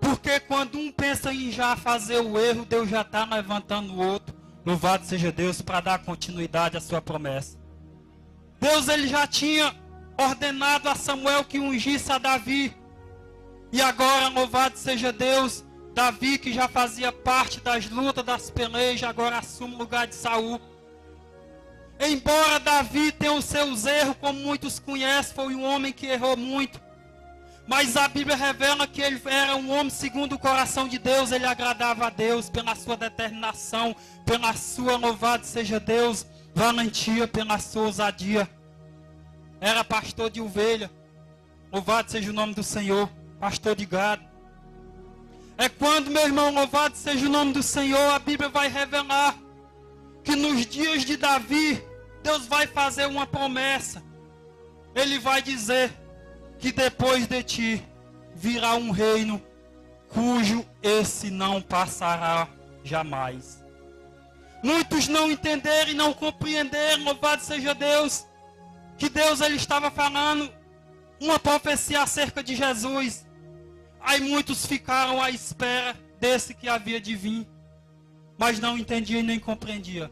porque quando um pensa em já fazer o erro, Deus já está levantando o outro, louvado seja Deus, para dar continuidade à sua promessa. Deus ele já tinha ordenado a Samuel que ungisse a Davi, e agora, louvado seja Deus, Davi, que já fazia parte das lutas, das pelejas, agora assume o lugar de Saul. Embora Davi tenha os seus erros, como muitos conhecem, foi um homem que errou muito. Mas a Bíblia revela que ele era um homem segundo o coração de Deus, ele agradava a Deus pela sua determinação, pela sua, louvado seja Deus, valentia, pela sua ousadia. Era pastor de ovelha, louvado seja o nome do Senhor, pastor de gado. É quando, meu irmão, louvado seja o nome do Senhor, a Bíblia vai revelar que nos dias de Davi, Deus vai fazer uma promessa. Ele vai dizer que depois de ti virá um reino cujo esse não passará jamais. Muitos não entenderam e não compreenderam, louvado seja Deus, que Deus ele estava falando uma profecia acerca de Jesus. Aí muitos ficaram à espera desse que havia de vir, mas não entendiam e nem compreendiam.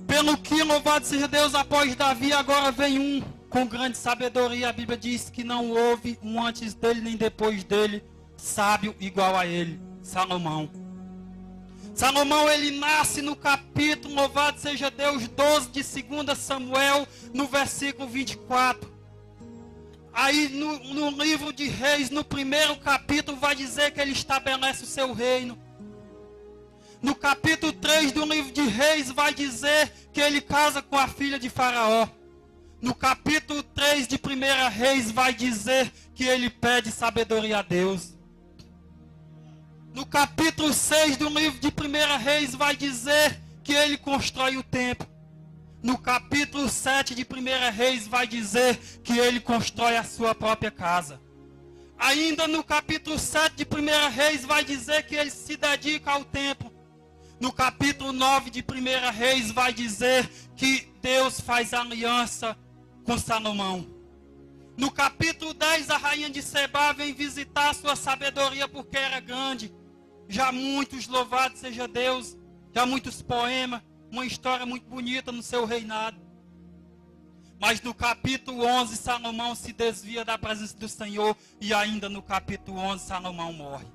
Pelo que, louvado seja Deus, após Davi agora vem um com grande sabedoria. A Bíblia diz que não houve um antes dele nem depois dele sábio igual a ele, Salomão. Salomão ele nasce no capítulo, louvado seja Deus, 12 de 2 Samuel, no versículo 24. Aí no livro de Reis, no primeiro capítulo, vai dizer que ele estabelece o seu reino. No capítulo 3 do livro de Reis, vai dizer que ele casa com a filha de Faraó. No capítulo 3 de 1 Reis, vai dizer que ele pede sabedoria a Deus. No capítulo 6 do livro de 1 Reis, vai dizer que ele constrói o templo. No capítulo 7 de 1 Reis, vai dizer que ele constrói a sua própria casa. Ainda no capítulo 7 de 1 Reis, vai dizer que ele se dedica ao templo. No capítulo 9 de 1 Reis, vai dizer que Deus faz aliança com Salomão. No capítulo 10, a rainha de Sebá vem visitar a sua sabedoria porque era grande. Já muitos, louvado seja Deus, já muitos poemas, uma história muito bonita no seu reinado. Mas no capítulo 11, Salomão se desvia da presença do Senhor e ainda no capítulo 11, Salomão morre.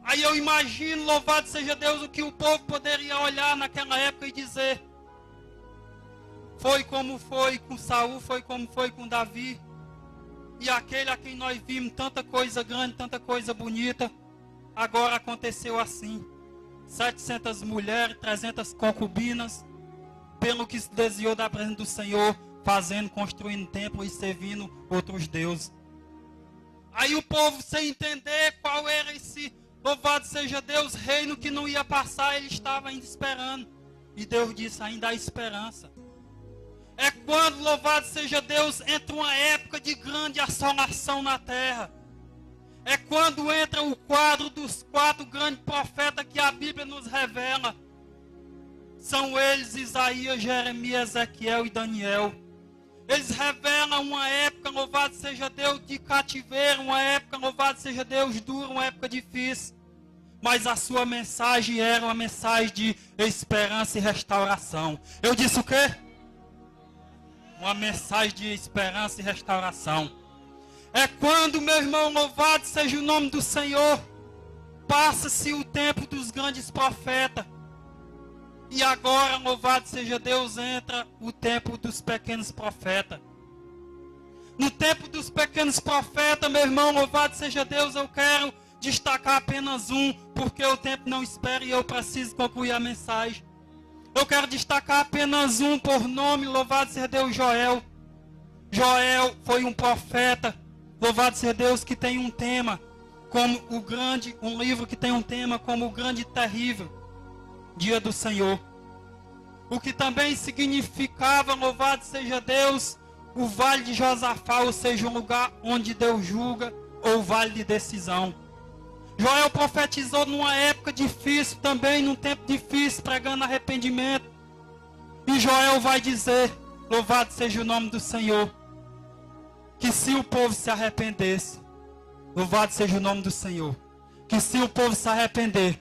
Aí eu imagino, louvado seja Deus, o que o povo poderia olhar naquela época e dizer: foi como foi com Saul, foi como foi com Davi. E aquele a quem nós vimos tanta coisa grande, tanta coisa bonita, agora aconteceu assim. 700 mulheres, 300 concubinas, pelo que se desviou da presença do Senhor, fazendo, construindo templo e servindo outros deuses. Aí o povo, sem entender qual era esse, louvado seja Deus, reino que não ia passar, ele estava ainda esperando. E Deus disse: ainda há esperança. É quando, louvado seja Deus, entra uma época de grande assolação na terra. É quando entra o quadro dos 4 grandes profetas que a Bíblia nos revela. São eles Isaías, Jeremias, Ezequiel e Daniel. Eles revelam uma época, louvado seja Deus, de cativeiro, uma época, louvado seja Deus, dura, uma época difícil. Mas a sua mensagem era uma mensagem de esperança e restauração. Eu disse o quê? Uma mensagem de esperança e restauração. É quando, meu irmão, louvado seja o nome do Senhor, passa-se o tempo dos grandes profetas. E agora, louvado seja Deus, entra o tempo dos pequenos profetas. No tempo dos pequenos profetas, meu irmão, louvado seja Deus, eu quero destacar apenas um, porque o tempo não espera e eu preciso concluir a mensagem. Eu quero destacar apenas um por nome, louvado seja Deus, Joel. Joel foi um profeta, louvado seja Deus, que tem um tema como o grande, um livro que tem um tema como o grande e terrível dia do Senhor. O que também significava, louvado seja Deus, o vale de Josafá, ou seja, um lugar onde Deus julga, ou vale de decisão. Joel profetizou numa época difícil também, num tempo difícil, pregando arrependimento. E Joel vai dizer, louvado seja o nome do Senhor, que se o povo se arrependesse, louvado seja o nome do Senhor, que se o povo se arrepender,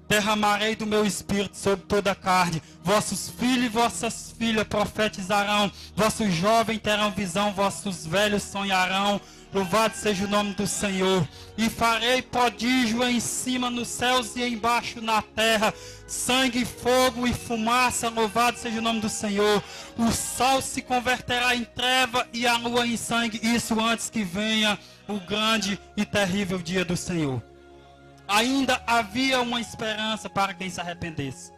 derramarei do meu espírito sobre toda a carne. Vossos filhos e vossas filhas profetizarão, vossos jovens terão visão, vossos velhos sonharão. Louvado seja o nome do Senhor. E farei prodígio em cima nos céus e embaixo na terra, sangue, fogo e fumaça. Louvado seja o nome do Senhor. O sol se converterá em treva e a lua em sangue. Isso antes que venha o grande e terrível dia do Senhor. Ainda havia uma esperança para quem se arrependesse.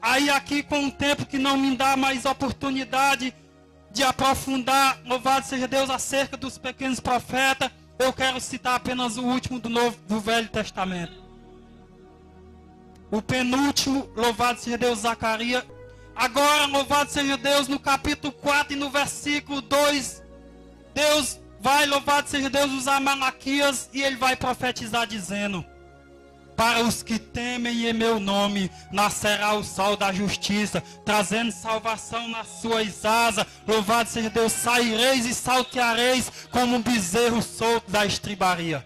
Aí aqui, com um tempo que não me dá mais oportunidade de aprofundar, louvado seja Deus, acerca dos pequenos profetas, eu quero citar apenas o último do Velho Testamento. O penúltimo, louvado seja Deus, Zacarias. Agora, louvado seja Deus, no capítulo 4 e no versículo 2, Deus vai, louvado seja Deus, usar Malaquias e ele vai profetizar dizendo: para os que temem em meu nome, nascerá o sol da justiça, trazendo salvação nas suas asas. Louvado seja Deus, saireis e salteareis como um bezerro solto da estribaria.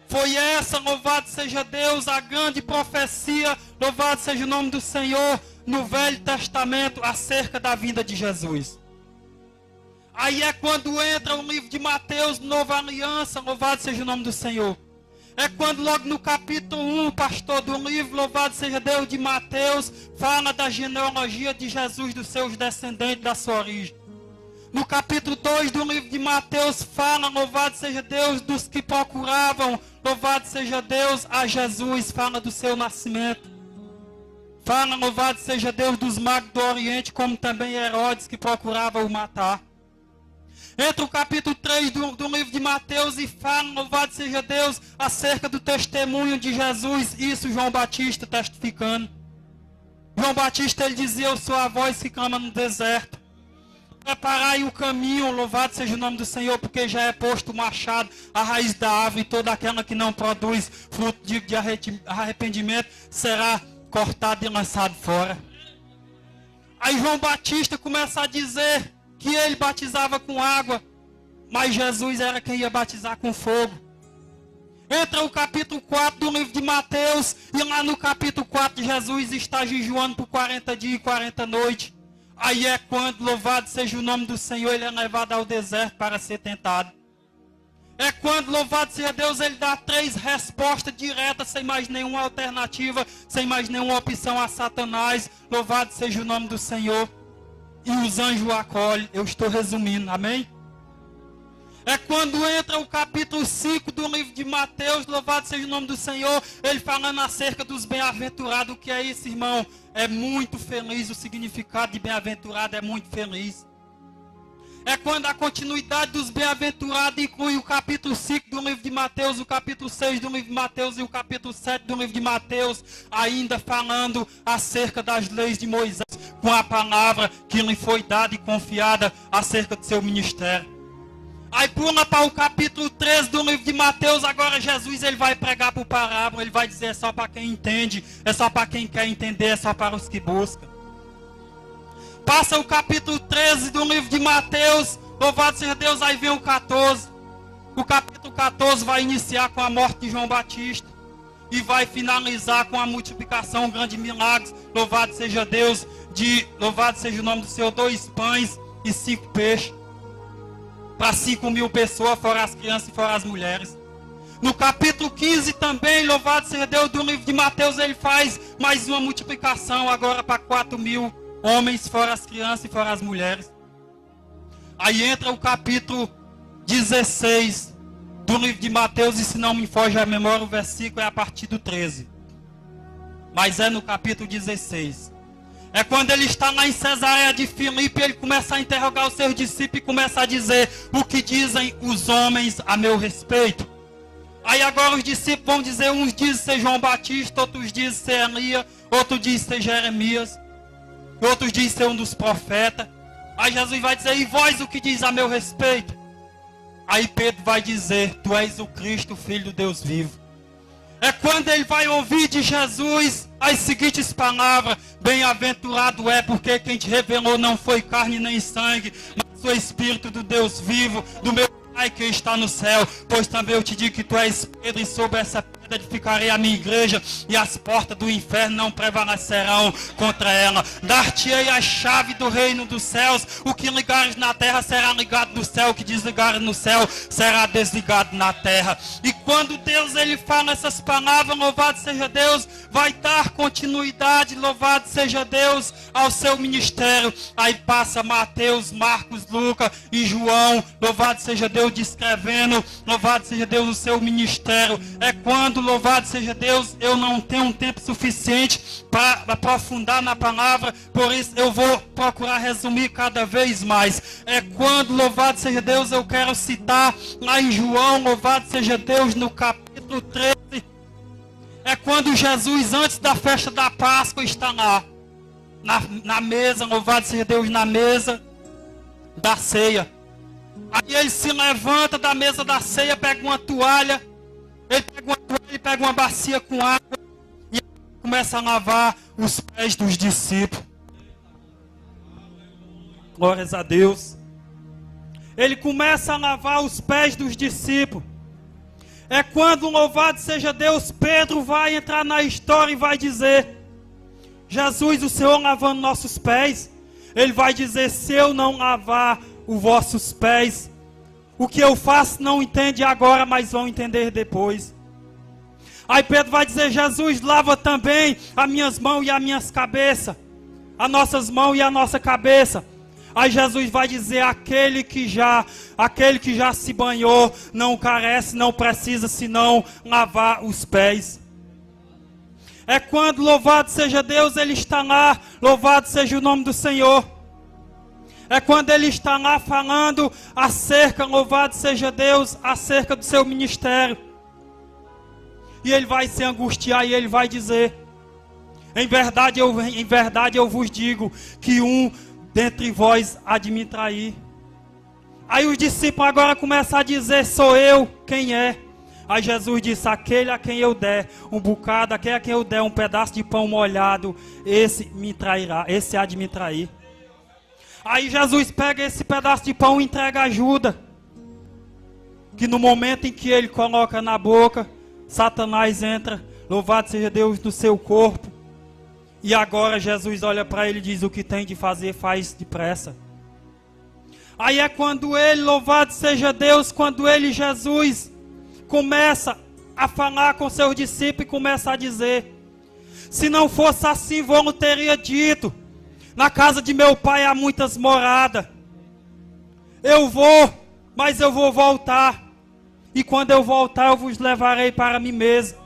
Foi essa, louvado seja Deus, a grande profecia, louvado seja o nome do Senhor, no Velho Testamento, acerca da vinda de Jesus. Aí é quando entra o livro de Mateus, Nova Aliança, louvado seja o nome do Senhor. É quando logo no capítulo 1, pastor, do livro, louvado seja Deus, de Mateus, fala da genealogia de Jesus, dos seus descendentes, da sua origem. No capítulo 2 do livro de Mateus, fala, louvado seja Deus, dos que procuravam, louvado seja Deus, a Jesus, fala do seu nascimento. Fala, louvado seja Deus, dos magos do Oriente, como também Herodes, que procurava o matar. Entra o capítulo 3 do livro de Mateus e fala, louvado seja Deus, acerca do testemunho de Jesus. Isso João Batista testificando. João Batista, ele dizia: eu sou a voz que clama no deserto. Preparai o caminho, louvado seja o nome do Senhor, porque já é posto o machado, a raiz da árvore, e toda aquela que não produz fruto de arrependimento será cortado e lançado fora. Aí João Batista começa a dizer que ele batizava com água, mas Jesus era quem ia batizar com fogo. Entra o capítulo 4 do livro de Mateus, e lá no capítulo 4 Jesus está jejuando por 40 dias e 40 noites. Aí é quando, louvado seja o nome do Senhor, ele é levado ao deserto para ser tentado. É quando, louvado seja Deus, ele dá 3 respostas diretas, sem mais nenhuma alternativa, sem mais nenhuma opção a Satanás. Louvado seja o nome do Senhor. E os anjos o acolhem. Eu estou resumindo, amém? É quando entra o capítulo 5 do livro de Mateus, louvado seja o nome do Senhor, ele falando acerca dos bem-aventurados. O que é isso, irmão? É muito feliz. O significado de bem-aventurado é muito feliz. É quando a continuidade dos bem-aventurados inclui o capítulo 5 do livro de Mateus, o capítulo 6 do livro de Mateus e o capítulo 7 do livro de Mateus, ainda falando acerca das leis de Moisés, com a palavra que lhe foi dada e confiada acerca do seu ministério. Aí pula para o capítulo 13 do livro de Mateus. Agora Jesus, ele vai pregar por parábola. Ele vai dizer: é só para quem entende, é só para quem quer entender, é só para os que buscam. Passa o capítulo 13 do livro de Mateus, louvado seja Deus. Aí vem o 14. O capítulo 14 vai iniciar com a morte de João Batista e vai finalizar com a multiplicação, um grande milagre, louvado seja Deus, louvado seja o nome do Senhor, 2 pães e 5 peixes para 5.000 pessoas, fora as crianças e fora as mulheres. No capítulo 15 também, louvado seja Deus, do livro de Mateus, ele faz mais uma multiplicação agora para 4.000 homens, fora as crianças e fora as mulheres. Aí entra o capítulo 16 do livro de Mateus, e se não me foge a memória, o versículo é a partir do 13. Mas é no capítulo 16. É quando ele está lá em Cesareia de Filipe, ele começa a interrogar os seus discípulos e começa a dizer: o que dizem os homens a meu respeito? Aí agora os discípulos vão dizer: uns dizem ser João Batista, outros dizem ser Elias, outros dizem ser Jeremias, outros dizem ser um dos profetas. Aí Jesus vai dizer: e vós o que diz a meu respeito? Aí Pedro vai dizer: tu és o Cristo, Filho do Deus vivo. É quando ele vai ouvir de Jesus as seguintes palavras: bem-aventurado é porque quem te revelou não foi carne nem sangue, mas o Espírito do Deus vivo, do meu Pai que está no céu. Pois também eu te digo que tu és Pedro, e sobre essa pedra edificarei a minha igreja, e as portas do inferno não prevalecerão contra ela. Dar-te-ei a chave do reino dos céus. O que ligares na terra será ligado no céu, o que desligares no céu será desligado na terra. E quando Deus ele fala essas palavras, louvado seja Deus, vai dar continuidade, louvado seja Deus, ao seu ministério. Aí passa Mateus, Marcos, Lucas e João, louvado seja Deus, descrevendo, louvado seja Deus, o seu ministério. É quando, louvado seja Deus, eu não tenho um tempo suficiente para aprofundar na palavra, por isso eu vou procurar resumir cada vez mais. É quando, louvado seja Deus, eu quero citar lá em João, louvado seja Deus, no capítulo 13. É quando Jesus, antes da festa da Páscoa, está lá, na mesa, louvado seja Deus, na mesa da ceia. Aí ele se levanta da mesa da ceia, pega uma toalha, ele pega uma bacia com água e começa a lavar os pés dos discípulos. Glórias a Deus. Ele começa a lavar os pés dos discípulos. É quando, louvado seja Deus, Pedro vai entrar na história e vai dizer: Jesus, o Senhor lavando nossos pés. Ele vai dizer: se eu não lavar os vossos pés, o que eu faço não entende agora, mas vão entender depois. Aí Pedro vai dizer: Jesus, lava também as minhas mãos e as minhas cabeças, as nossas mãos e a nossa cabeça. Aí Jesus vai dizer: aquele que já se banhou não carece, não precisa senão lavar os pés. É quando, louvado seja Deus, ele está lá, louvado seja o nome do Senhor. É quando ele está lá falando acerca, louvado seja Deus, acerca do seu ministério. E ele vai se angustiar e ele vai dizer: em verdade eu vos digo que um dentre vós há de me trair. Aí os discípulos agora começam a dizer: sou eu, quem é? Aí Jesus disse: aquele a quem eu der um bocado, aquele a quem eu der um pedaço de pão molhado, esse me trairá, esse há de me trair. Aí Jesus pega esse pedaço de pão e entrega a Judas, que no momento em que ele coloca na boca, Satanás entra, louvado seja Deus, no seu corpo. E agora Jesus olha para ele e diz: o que tem de fazer, faz depressa. Aí é quando ele, louvado seja Deus, quando ele, Jesus, começa a falar com seus discípulos e começa a dizer: se não fosse assim, vou teria dito, na casa de meu pai há muitas moradas. Eu vou, mas eu vou voltar. E quando eu voltar, eu vos levarei para mim mesmo,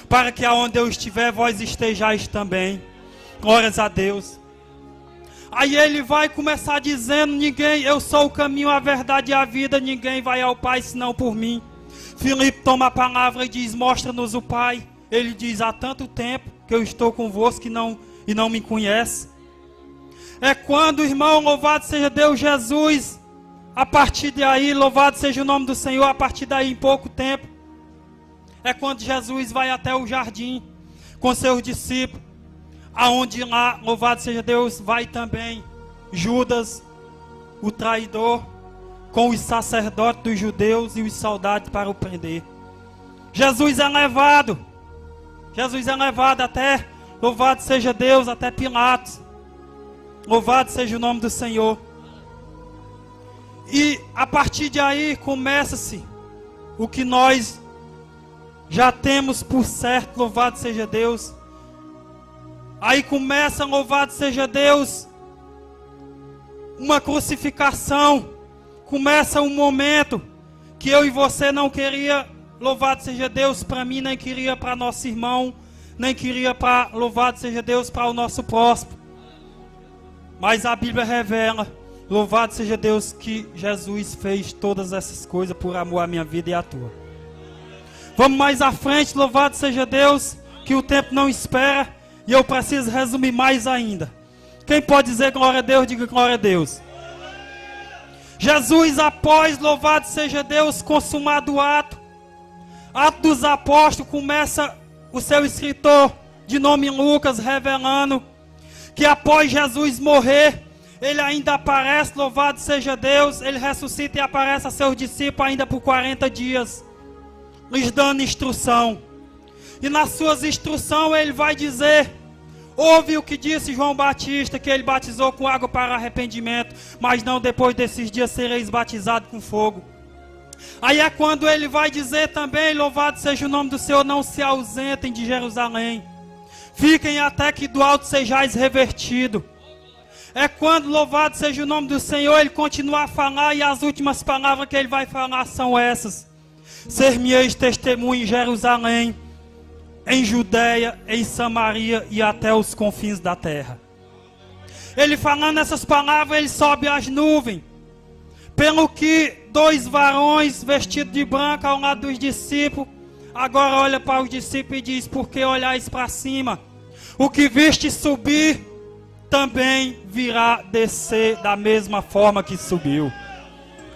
para que aonde eu estiver, vós estejais também. Glórias a Deus. Aí ele vai começar dizendo: eu sou o caminho, a verdade e a vida, ninguém vai ao Pai senão por mim. Filipe toma a palavra e diz: mostra-nos o Pai. Ele diz: há tanto tempo que eu estou convosco e não me conhece. É quando, irmão, louvado seja Deus, Jesus, a partir daí, louvado seja o nome do Senhor, a partir daí, em pouco tempo, é quando Jesus vai até o jardim com seus discípulos, aonde lá, louvado seja Deus, vai também Judas, o traidor, com os sacerdotes dos judeus e os soldados para o prender. Jesus é levado até, louvado seja Deus, até Pilatos. Louvado seja o nome do Senhor. E a partir de aí começa-se o que nós já temos por certo, louvado seja Deus. Aí começa, louvado seja Deus, uma crucificação. Começa um momento que eu e você não queria, louvado seja Deus, para mim, nem queria para nosso irmão, nem queria para, louvado seja Deus, para o nosso próximo. Mas a Bíblia revela, louvado seja Deus, que Jesus fez todas essas coisas por amor à minha vida e à tua. Vamos mais à frente, louvado seja Deus, que o tempo não espera e eu preciso resumir mais ainda. Quem pode dizer glória a Deus, diga glória a Deus. Jesus, após, louvado seja Deus, consumado o ato dos apóstolos, começa o seu escritor de nome Lucas revelando que após Jesus morrer, ele ainda aparece, louvado seja Deus, ele ressuscita e aparece a seus discípulos ainda por 40 dias, lhes dando instrução. E nas suas instruções ele vai dizer: ouve o que disse João Batista, que ele batizou com água para arrependimento, mas não depois desses dias sereis batizados com fogo. Aí é quando ele vai dizer também: louvado seja o nome do Senhor, não se ausentem de Jerusalém, fiquem até que do alto sejais revertido. É quando, louvado seja o nome do Senhor, ele continua a falar, e as últimas palavras que ele vai falar são essas: ser-me-eis testemunho em Jerusalém, em Judeia, em Samaria e até os confins da terra. Ele falando essas palavras, ele sobe às nuvens, pelo que 2 varões vestidos de branco ao lado dos discípulos, agora olha para os discípulos e diz: por que olhais para cima? O que viste subir, também virá descer da mesma forma que subiu.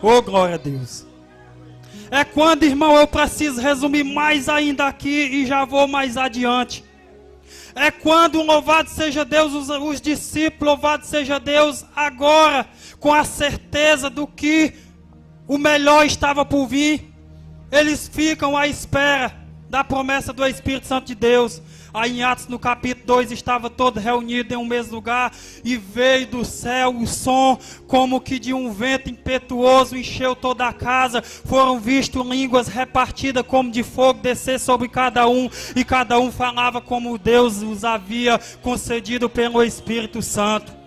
Oh, glória a Deus. É quando, irmão, eu preciso resumir mais ainda aqui e já vou mais adiante. É quando, louvado seja Deus, os discípulos, louvado seja Deus, agora, com a certeza do que o melhor estava por vir, eles ficam à espera da promessa do Espírito Santo de Deus. Aí em Atos no capítulo 2 estava todo reunido em um mesmo lugar, e veio do céu o som como que de um vento impetuoso, encheu toda a casa. Foram vistas línguas repartidas como de fogo descer sobre cada um, e cada um falava como Deus os havia concedido pelo Espírito Santo.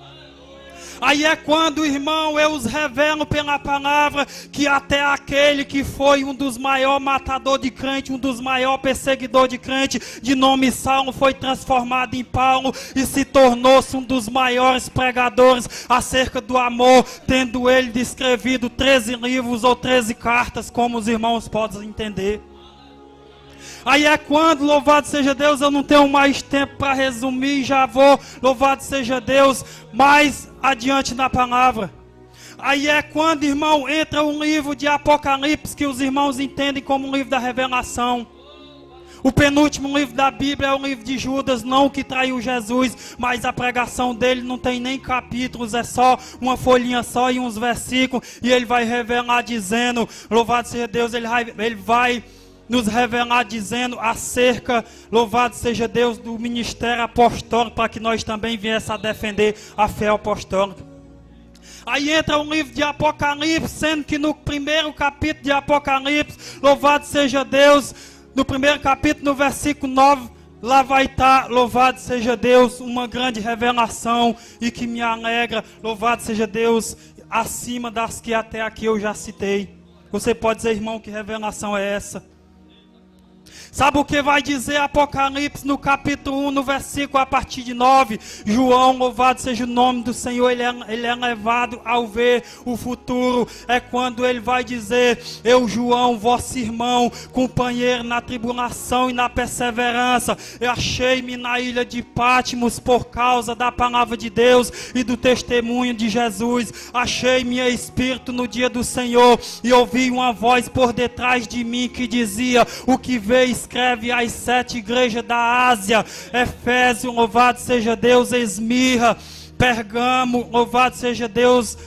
Aí é quando, irmão, eu os revelo pela palavra que até aquele que foi um dos maiores matadores de crente, um dos maiores perseguidores de crente, de nome Saulo, foi transformado em Paulo e se tornou-se um dos maiores pregadores acerca do amor, tendo ele descrevido 13 livros ou 13 cartas, como os irmãos podem entender. Aí é quando, louvado seja Deus, eu não tenho mais tempo para resumir, já vou, louvado seja Deus, mais adiante na palavra. Aí é quando, irmão, entra um livro de Apocalipse, que os irmãos entendem como um livro da revelação. O penúltimo livro da Bíblia é o livro de Judas, não o que traiu Jesus, mas a pregação dele não tem nem capítulos, é só uma folhinha só e uns versículos, e ele vai revelar dizendo, louvado seja Deus, ele vai nos revelar dizendo acerca, louvado seja Deus, do ministério apostólico, para que nós também viéssemos a defender a fé apostólica. Aí entra o livro de Apocalipse, sendo que no primeiro capítulo de Apocalipse, louvado seja Deus, no primeiro capítulo, no versículo 9, lá vai estar, louvado seja Deus, uma grande revelação, e que me alegra, louvado seja Deus, acima das que até aqui eu já citei. Você pode dizer, irmão, que revelação é essa? Sabe o que vai dizer Apocalipse no capítulo 1, no versículo a partir de 9? João, louvado seja o nome do Senhor, ele é levado ao ver o futuro. É quando ele vai dizer: eu, João, vosso irmão, companheiro na tribulação e na perseverança, eu achei-me na ilha de Patmos por causa da palavra de Deus e do testemunho de Jesus. Achei-me em espírito no dia do Senhor, e ouvi uma voz por detrás de mim que dizia: o que vê, escreve às 7 igrejas da Ásia, Efésio, louvado seja Deus, Esmirna, Pergamo, louvado seja Deus,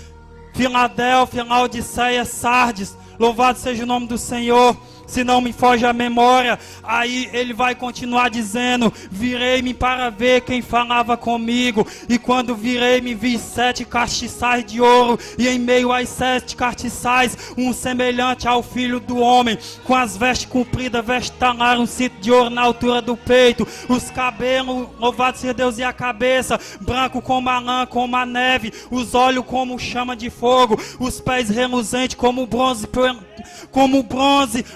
Filadélfia, Laodiceia, Sardes, louvado seja o nome do Senhor. Se não me foge a memória, aí ele vai continuar dizendo: virei-me para ver quem falava comigo, e quando virei-me vi 7 castiçais de ouro, e em meio às 7 castiçais, um semelhante ao filho do homem, com as vestes compridas, vestalaram um cinto de ouro na altura do peito, os cabelos, louvado seja Deus, e a cabeça, branco como a lã, como a neve, os olhos como chama de fogo, os pés reluzentes como bronze,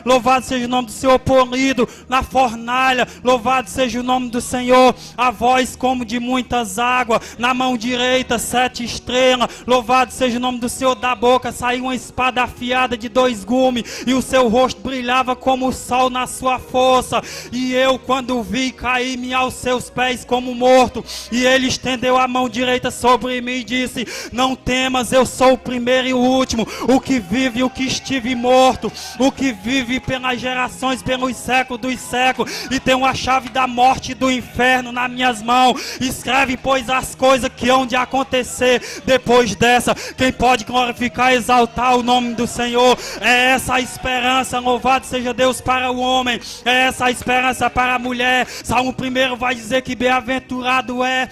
louvado louvado seja o nome do Senhor, polido na fornalha, louvado seja o nome do Senhor, a voz como de muitas águas, na mão direita 7 estrelas, louvado seja o nome do Senhor, da boca saiu uma espada afiada de 2 gumes, e o seu rosto brilhava como o sol na sua força, e eu quando vi caí-me aos seus pés como morto, e ele estendeu a mão direita sobre mim e disse: não temas, eu sou o primeiro e o último, o que vive e o que estive morto, o que vive pelas gerações, pelos séculos dos séculos, e tenho a chave da morte e do inferno nas minhas mãos. Escreve, pois, as coisas que hão de acontecer depois dessa. Quem pode glorificar e exaltar o nome do Senhor? É essa a esperança, louvado seja Deus, para o homem, é essa a esperança para a mulher. Salmo 1 vai dizer que bem-aventurado é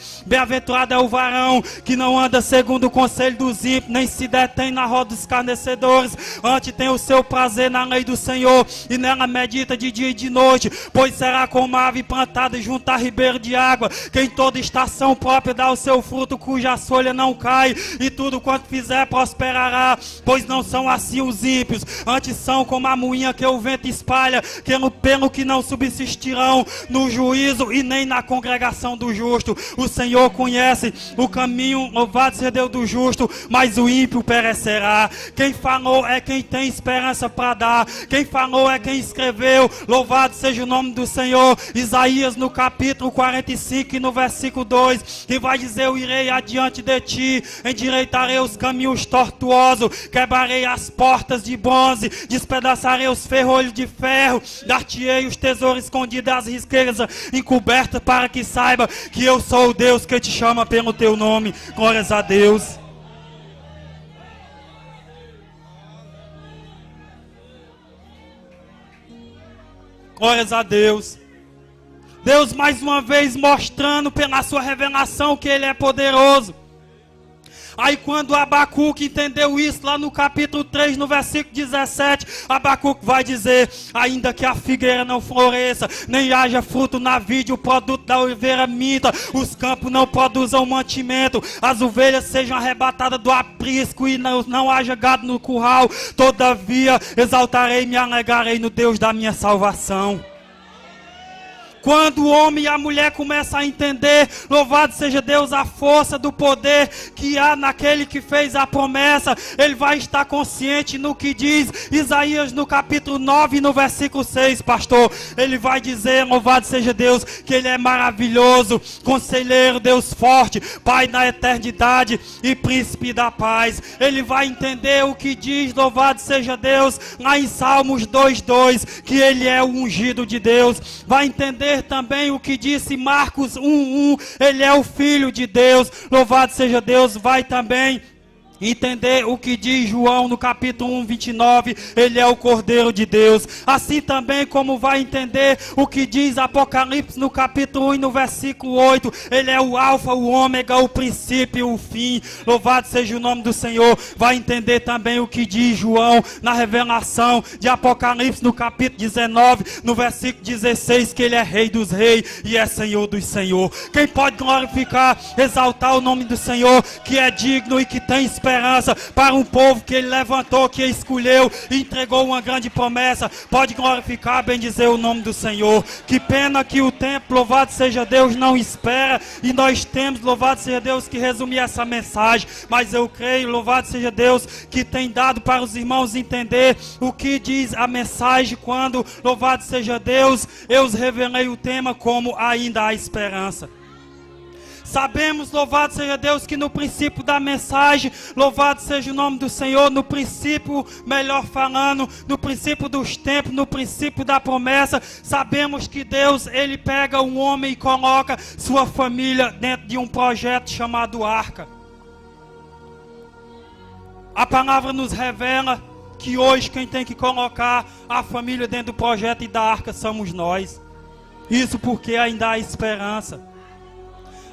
o varão que não anda segundo o conselho dos ímpios, nem se detém na roda dos escarnecedores, antes tem o seu prazer na lei do Senhor, e nela medita de dia e de noite, pois será como a ave plantada junto a ribeiro de água, que em toda estação própria dá o seu fruto, cuja folha não cai, e tudo quanto fizer prosperará. Pois não são assim os ímpios, antes são como a moinha que o vento espalha, pelo que não subsistirão no juízo e nem na congregação do justo. O Senhor conhece o caminho, louvado seja Deus, do justo, mas o ímpio perecerá. Quem falou é quem tem esperança para dar, quem falou é quem escreveu, louvado seja o nome do Senhor. Isaías no capítulo 45 e no versículo 2, que vai dizer: eu irei adiante de ti, endireitarei os caminhos tortuosos, quebrarei as portas de bronze, despedaçarei os ferrolhos de ferro, dar-te-ei os tesouros escondidos das riquezas encobertas, para que saiba que eu sou o Deus que te chama pelo teu nome. Glórias a Deus. Glórias a Deus. Deus mais uma vez mostrando pela sua revelação que Ele é poderoso. Aí quando Abacuque entendeu isso, lá no capítulo 3, no versículo 17, Abacuque vai dizer: ainda que a figueira não floresça, nem haja fruto na vide, o produto da oliveira minta, os campos não produzam mantimento, as ovelhas sejam arrebatadas do aprisco e não haja gado no curral, todavia exaltarei e me alegrarei no Deus da minha salvação. Quando o homem e a mulher começam a entender, louvado seja Deus, a força do poder que há naquele que fez a promessa, ele vai estar consciente no que diz Isaías no capítulo 9, no versículo 6, pastor. Ele vai dizer, louvado seja Deus, que ele é maravilhoso, conselheiro, Deus forte, Pai na eternidade e príncipe da paz. Ele vai entender o que diz, louvado seja Deus, lá em Salmos 2:2, que ele é o ungido de Deus. Vai entender também o que disse Marcos 1:1, ele é o Filho de Deus, louvado seja Deus. Vai também entender o que diz João no capítulo 1:29, ele é o Cordeiro de Deus. Assim também como vai entender o que diz Apocalipse no capítulo 1 e no versículo 8, ele é o Alfa, o Ômega, o princípio e o fim, louvado seja o nome do Senhor. Vai entender também o que diz João na revelação de Apocalipse no capítulo 19, no versículo 16, que ele é Rei dos Reis e é Senhor dos Senhores. Quem pode glorificar, exaltar o nome do Senhor, que é digno e que tem esperança para um povo que ele levantou, que ele escolheu e entregou uma grande promessa? Pode glorificar, bendizer o nome do Senhor. Que pena que o tempo, louvado seja Deus, não espera, e nós temos, louvado seja Deus, que resumir essa mensagem, mas eu creio, louvado seja Deus, que tem dado para os irmãos entender o que diz a mensagem quando, louvado seja Deus, eu os revelei o tema como ainda há esperança. Sabemos, louvado seja Deus, que no princípio da mensagem, louvado seja o nome do Senhor, no princípio, melhor falando, no princípio dos tempos, no princípio da promessa, sabemos que Deus, ele pega um homem e coloca sua família dentro de um projeto chamado Arca. A palavra nos revela que hoje quem tem que colocar a família dentro do projeto e da Arca somos nós. Isso porque ainda há esperança.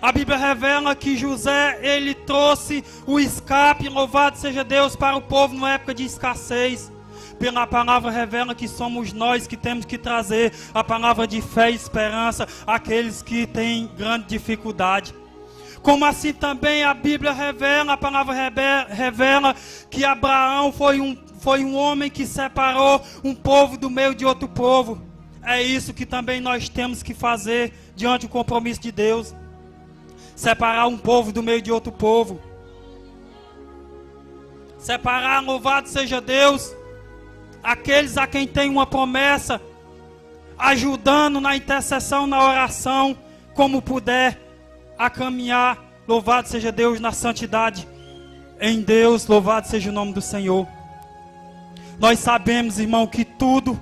A Bíblia revela que José, ele trouxe o escape, louvado seja Deus, para o povo na época de escassez. Pela palavra revela que somos nós que temos que trazer a palavra de fé e esperança àqueles que têm grande dificuldade. Como assim também a Bíblia revela, a palavra revela que Abraão foi um foi um homem que separou um povo do meio de outro povo. É isso que também nós temos que fazer diante do compromisso de Deus. Separar um povo do meio de outro povo. Separar, louvado seja Deus, aqueles a quem tem uma promessa, ajudando na intercessão, na oração, como puder, a caminhar, louvado seja Deus, na santidade em Deus, louvado seja o nome do Senhor. Nós sabemos, irmão, que tudo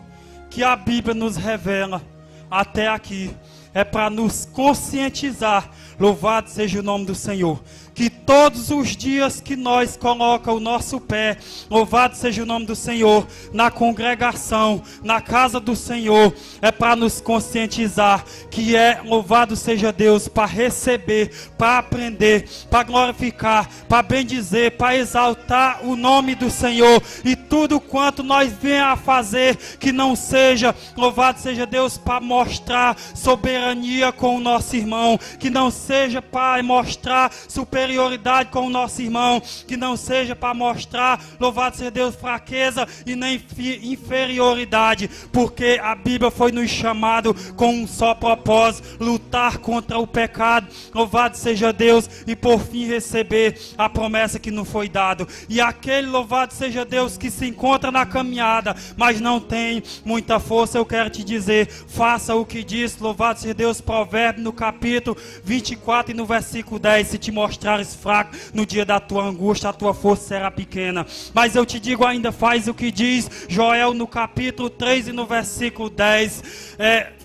que a Bíblia nos revela até aqui é para nos conscientizar, louvado seja o nome do Senhor, que todos os dias que nós colocamos o nosso pé, louvado seja o nome do Senhor, na congregação, na casa do Senhor, é para nos conscientizar que é, louvado seja Deus, para receber, para aprender, para glorificar, para bendizer, para exaltar o nome do Senhor, e tudo quanto nós venhamos a fazer, que não seja, louvado seja Deus, para mostrar soberania com o nosso irmão, que não seja para mostrar superioridade com o nosso irmão, que não seja para mostrar, louvado seja Deus, fraqueza e nem inferioridade, porque a Bíblia foi nos chamado com um só propósito, lutar contra o pecado, louvado seja Deus, e por fim receber a promessa que nos foi dado. E aquele, louvado seja Deus, que se encontra na caminhada, mas não tem muita força, eu quero te dizer, faça o que diz, louvado seja Deus, Provérbio no capítulo 24 e no versículo 10, se te mostrares fraco no dia da tua angústia, a tua força será pequena. Mas eu te digo ainda, faz o que diz Joel no capítulo 3 e no versículo 10,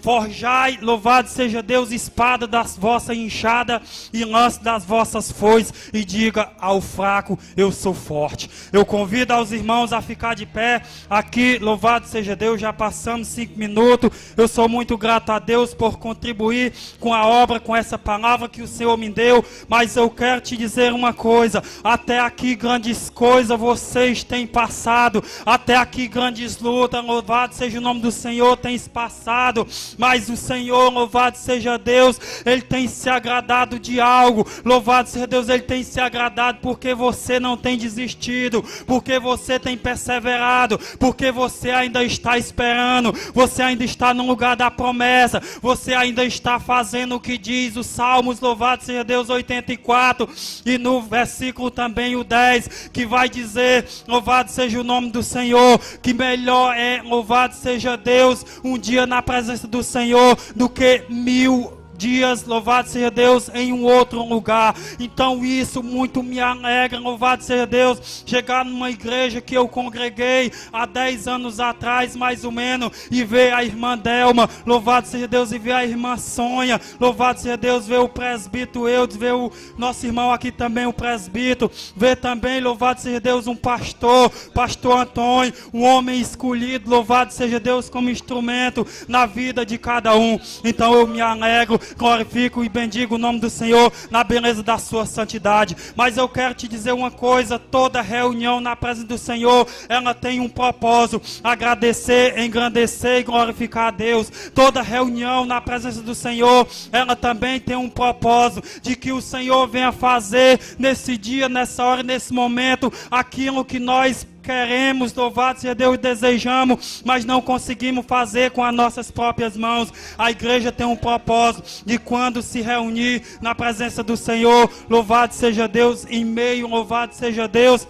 forjai, louvado seja Deus, espada das vossas enxadas e lance das vossas foices, e diga ao fraco, eu sou forte. Eu convido aos irmãos a ficar de pé aqui, louvado seja Deus, já passamos 5 minutos, eu sou muito grato a Deus por contribuir com a obra, com essa palavra que o Senhor me deu, mas eu quero te dizer uma coisa, até aqui grandes coisas vocês têm passado, até aqui grandes lutas, louvado seja o nome do Senhor, têm passado, mas o Senhor, louvado seja Deus, Ele tem se agradado de algo, louvado seja Deus, Ele tem se agradado porque você não tem desistido, porque você tem perseverado, porque você ainda está esperando, você ainda está no lugar da promessa, você ainda está fazendo o que diz os Salmos, louvado seja Deus, 84, e no versículo também o 10, que vai dizer, louvado seja o nome do Senhor, que melhor é, louvado seja Deus, um dia na presença do Senhor do que 1000 dias, louvado seja Deus, em um outro lugar. Então isso muito me alegra, louvado seja Deus, chegar numa igreja que eu congreguei há 10 anos atrás, mais ou menos, e ver a irmã Delma, louvado seja Deus, e ver a irmã Sônia, louvado seja Deus, ver o presbítero Eudes, ver o nosso irmão aqui também, o presbítero, ver também, louvado seja Deus, um pastor, pastor Antônio, um homem escolhido, louvado seja Deus, como instrumento na vida de cada um. Então eu me alegro, glorifico e bendigo o nome do Senhor na beleza da sua santidade. Mas eu quero te dizer uma coisa, toda reunião na presença do Senhor, ela tem um propósito, agradecer, engrandecer e glorificar a Deus. Toda reunião na presença do Senhor, ela também tem um propósito, de que o Senhor venha fazer nesse dia, nessa hora, nesse momento, aquilo que nós queremos, louvado seja Deus, desejamos, mas não conseguimos fazer com as nossas próprias mãos. A igreja tem um propósito de quando se reunir na presença do Senhor, louvado seja Deus, em meio, louvado seja Deus,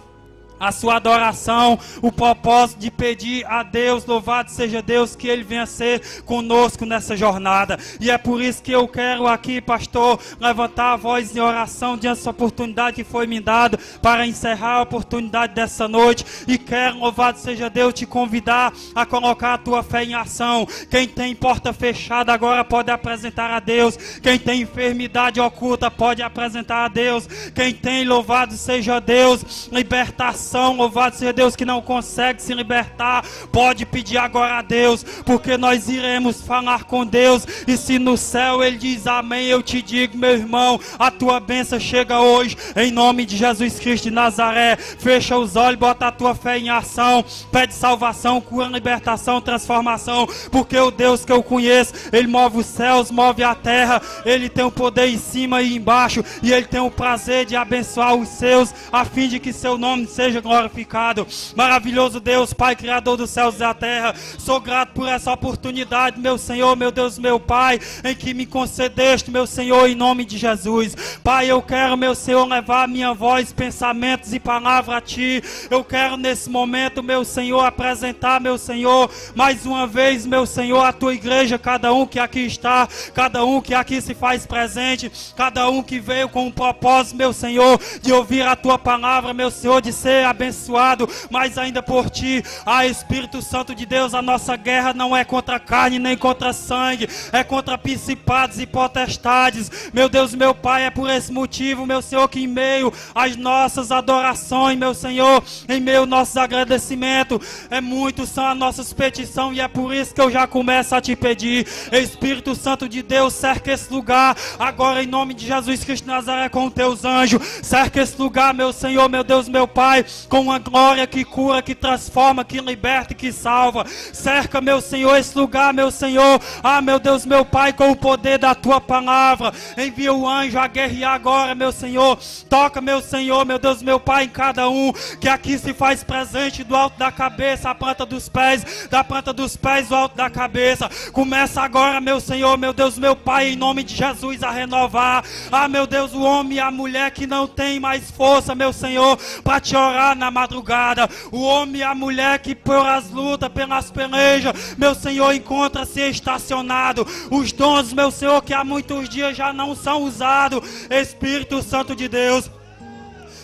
a sua adoração, o propósito de pedir a Deus, louvado seja Deus, que Ele venha ser conosco nessa jornada. E é por isso que eu quero aqui, pastor, levantar a voz em oração diante dessa oportunidade que foi me dada para encerrar a oportunidade dessa noite. E quero, louvado seja Deus, te convidar a colocar a tua fé em ação. Quem tem porta fechada agora pode apresentar a Deus. Quem tem enfermidade oculta pode apresentar a Deus. Quem tem, louvado seja Deus, libertação, louvado seja Deus, que não consegue se libertar, pode pedir agora a Deus, porque nós iremos falar com Deus, e se no céu Ele diz amém, eu te digo, meu irmão, a tua bênção chega hoje, em nome de Jesus Cristo de Nazaré. Fecha os olhos, bota a tua fé em ação, pede salvação, cura, libertação, transformação, porque o Deus que eu conheço, Ele move os céus, move a terra, Ele tem o poder em cima e embaixo, e Ele tem o prazer de abençoar os seus, a fim de que seu nome seja glorificado. Maravilhoso Deus, Pai, Criador dos céus e da terra, sou grato por essa oportunidade, meu Senhor, meu Deus, meu Pai, em que me concedeste, meu Senhor, em nome de Jesus. Pai, eu quero, meu Senhor, levar minha voz, pensamentos e palavra a Ti. Eu quero nesse momento, meu Senhor, apresentar, meu Senhor, mais uma vez, meu Senhor, a Tua igreja, cada um que aqui está, cada um que aqui se faz presente, cada um que veio com um propósito, meu Senhor, de ouvir a Tua palavra, meu Senhor, de ser abençoado, mas ainda por Ti. Espírito Santo de Deus, a nossa guerra não é contra carne nem contra sangue, é contra principados e potestades, meu Deus, meu Pai. É por esse motivo, meu Senhor, que em meio às nossas adorações, meu Senhor, em meio aos nossos agradecimentos, muitos são as nossas petições, e é por isso que eu já começo a te pedir, Espírito Santo de Deus, cerca esse lugar agora em nome de Jesus Cristo de Nazaré com teus anjos, cerca esse lugar, meu Senhor, meu Deus, meu Pai, com uma glória que cura, que transforma, que liberta e que salva. Cerca, meu Senhor, esse lugar, meu Senhor, meu Deus, meu Pai, com o poder da Tua palavra. Envia o anjo a guerrear agora, meu Senhor. Toca, meu Senhor, meu Deus, meu Pai, em cada um que aqui se faz presente, do alto da cabeça à planta dos pés, da planta dos pés ao alto da cabeça. Começa agora, meu Senhor, meu Deus, meu Pai, em nome de Jesus, a renovar, meu Deus, o homem e a mulher que não tem mais força, meu Senhor, para te orar na madrugada. O homem e a mulher que por as lutas, pelas pelejas, meu Senhor, encontra-se estacionado. Os dons, meu Senhor, que há muitos dias já não são usados. Espírito Santo de Deus,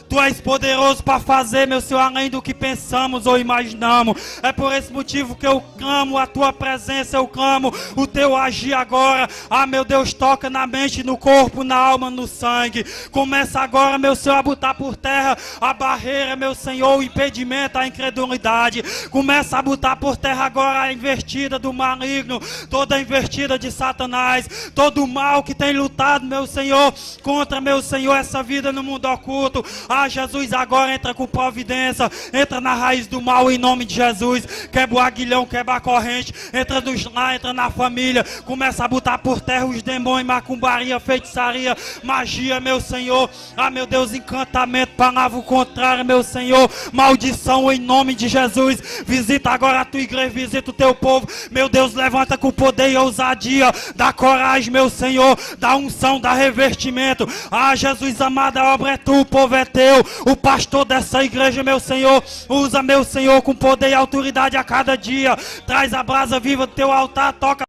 Tu és poderoso para fazer, meu Senhor, além do que pensamos ou imaginamos. É por esse motivo que eu clamo a Tua presença, eu clamo o Teu agir agora. Meu Deus, toca na mente, no corpo, na alma, no sangue. Começa agora, meu Senhor, a botar por terra a barreira, meu Senhor, o impedimento, a incredulidade. Começa a botar por terra agora a investida do maligno, toda a investida de Satanás, todo o mal que tem lutado, meu Senhor, contra, meu Senhor, essa vida no mundo oculto. Jesus, agora entra com providência, entra na raiz do mal em nome de Jesus, quebra o aguilhão, quebra a corrente, entra nos lá, entra na família, começa a botar por terra os demônios, macumbaria, feitiçaria, magia, meu Senhor, meu Deus, encantamento, palavra contrária, meu Senhor, maldição em nome de Jesus. Visita agora a Tua igreja, visita o Teu povo, meu Deus, levanta com poder e ousadia, dá coragem, meu Senhor, dá unção, dá revestimento. Jesus amado, a obra é Tua, o povo é Teu. O pastor dessa igreja, meu Senhor, usa, meu Senhor, com poder e autoridade a cada dia. Traz a brasa viva do Teu altar, toca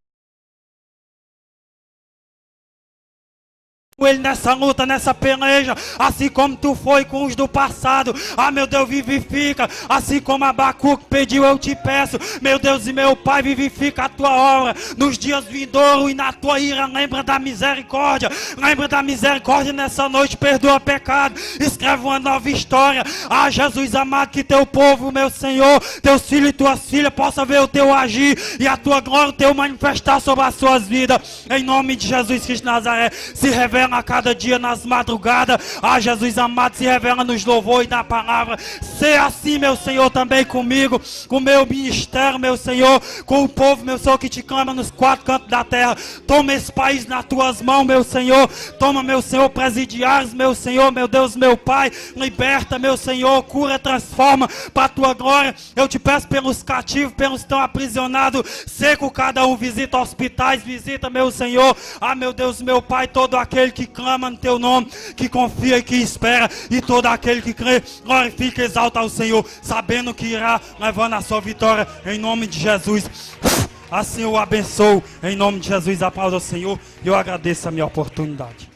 ele nessa luta, nessa peleja, assim como Tu foi com os do passado. Meu Deus, vivifica, assim como Abacuque pediu, eu te peço, meu Deus e meu Pai, vivifica a Tua obra nos dias vindouros e na Tua ira. Lembra da misericórdia nessa noite, perdoa pecado, escreve uma nova história. Jesus amado, que Teu povo, meu Senhor, Teus filhos e Tuas filhas possam ver o Teu agir e a Tua glória, o Teu manifestar sobre as suas vidas, em nome de Jesus Cristo de Nazaré. Se revela a cada dia nas madrugadas, Jesus amado, se revela nos louvores e na palavra. Ser assim, meu Senhor, também comigo, com o meu ministério, meu Senhor, com o povo, meu Senhor, que te clama nos quatro cantos da terra. Toma esse país nas Tuas mãos, meu Senhor. Toma, meu Senhor, presidiários, meu Senhor, meu Deus, meu Pai, liberta, meu Senhor, cura, transforma para a Tua glória. Eu te peço pelos cativos, pelos que estão aprisionados, seco cada um, visita hospitais, visita, meu Senhor, meu Deus, meu Pai, todo aquele que clama no Teu nome, que confia e que espera, e todo aquele que crê, glorifica e exalta ao Senhor, sabendo que irá levando a sua vitória, em nome de Jesus. Assim eu abençoo, em nome de Jesus, aplaudo ao Senhor, e eu agradeço a minha oportunidade.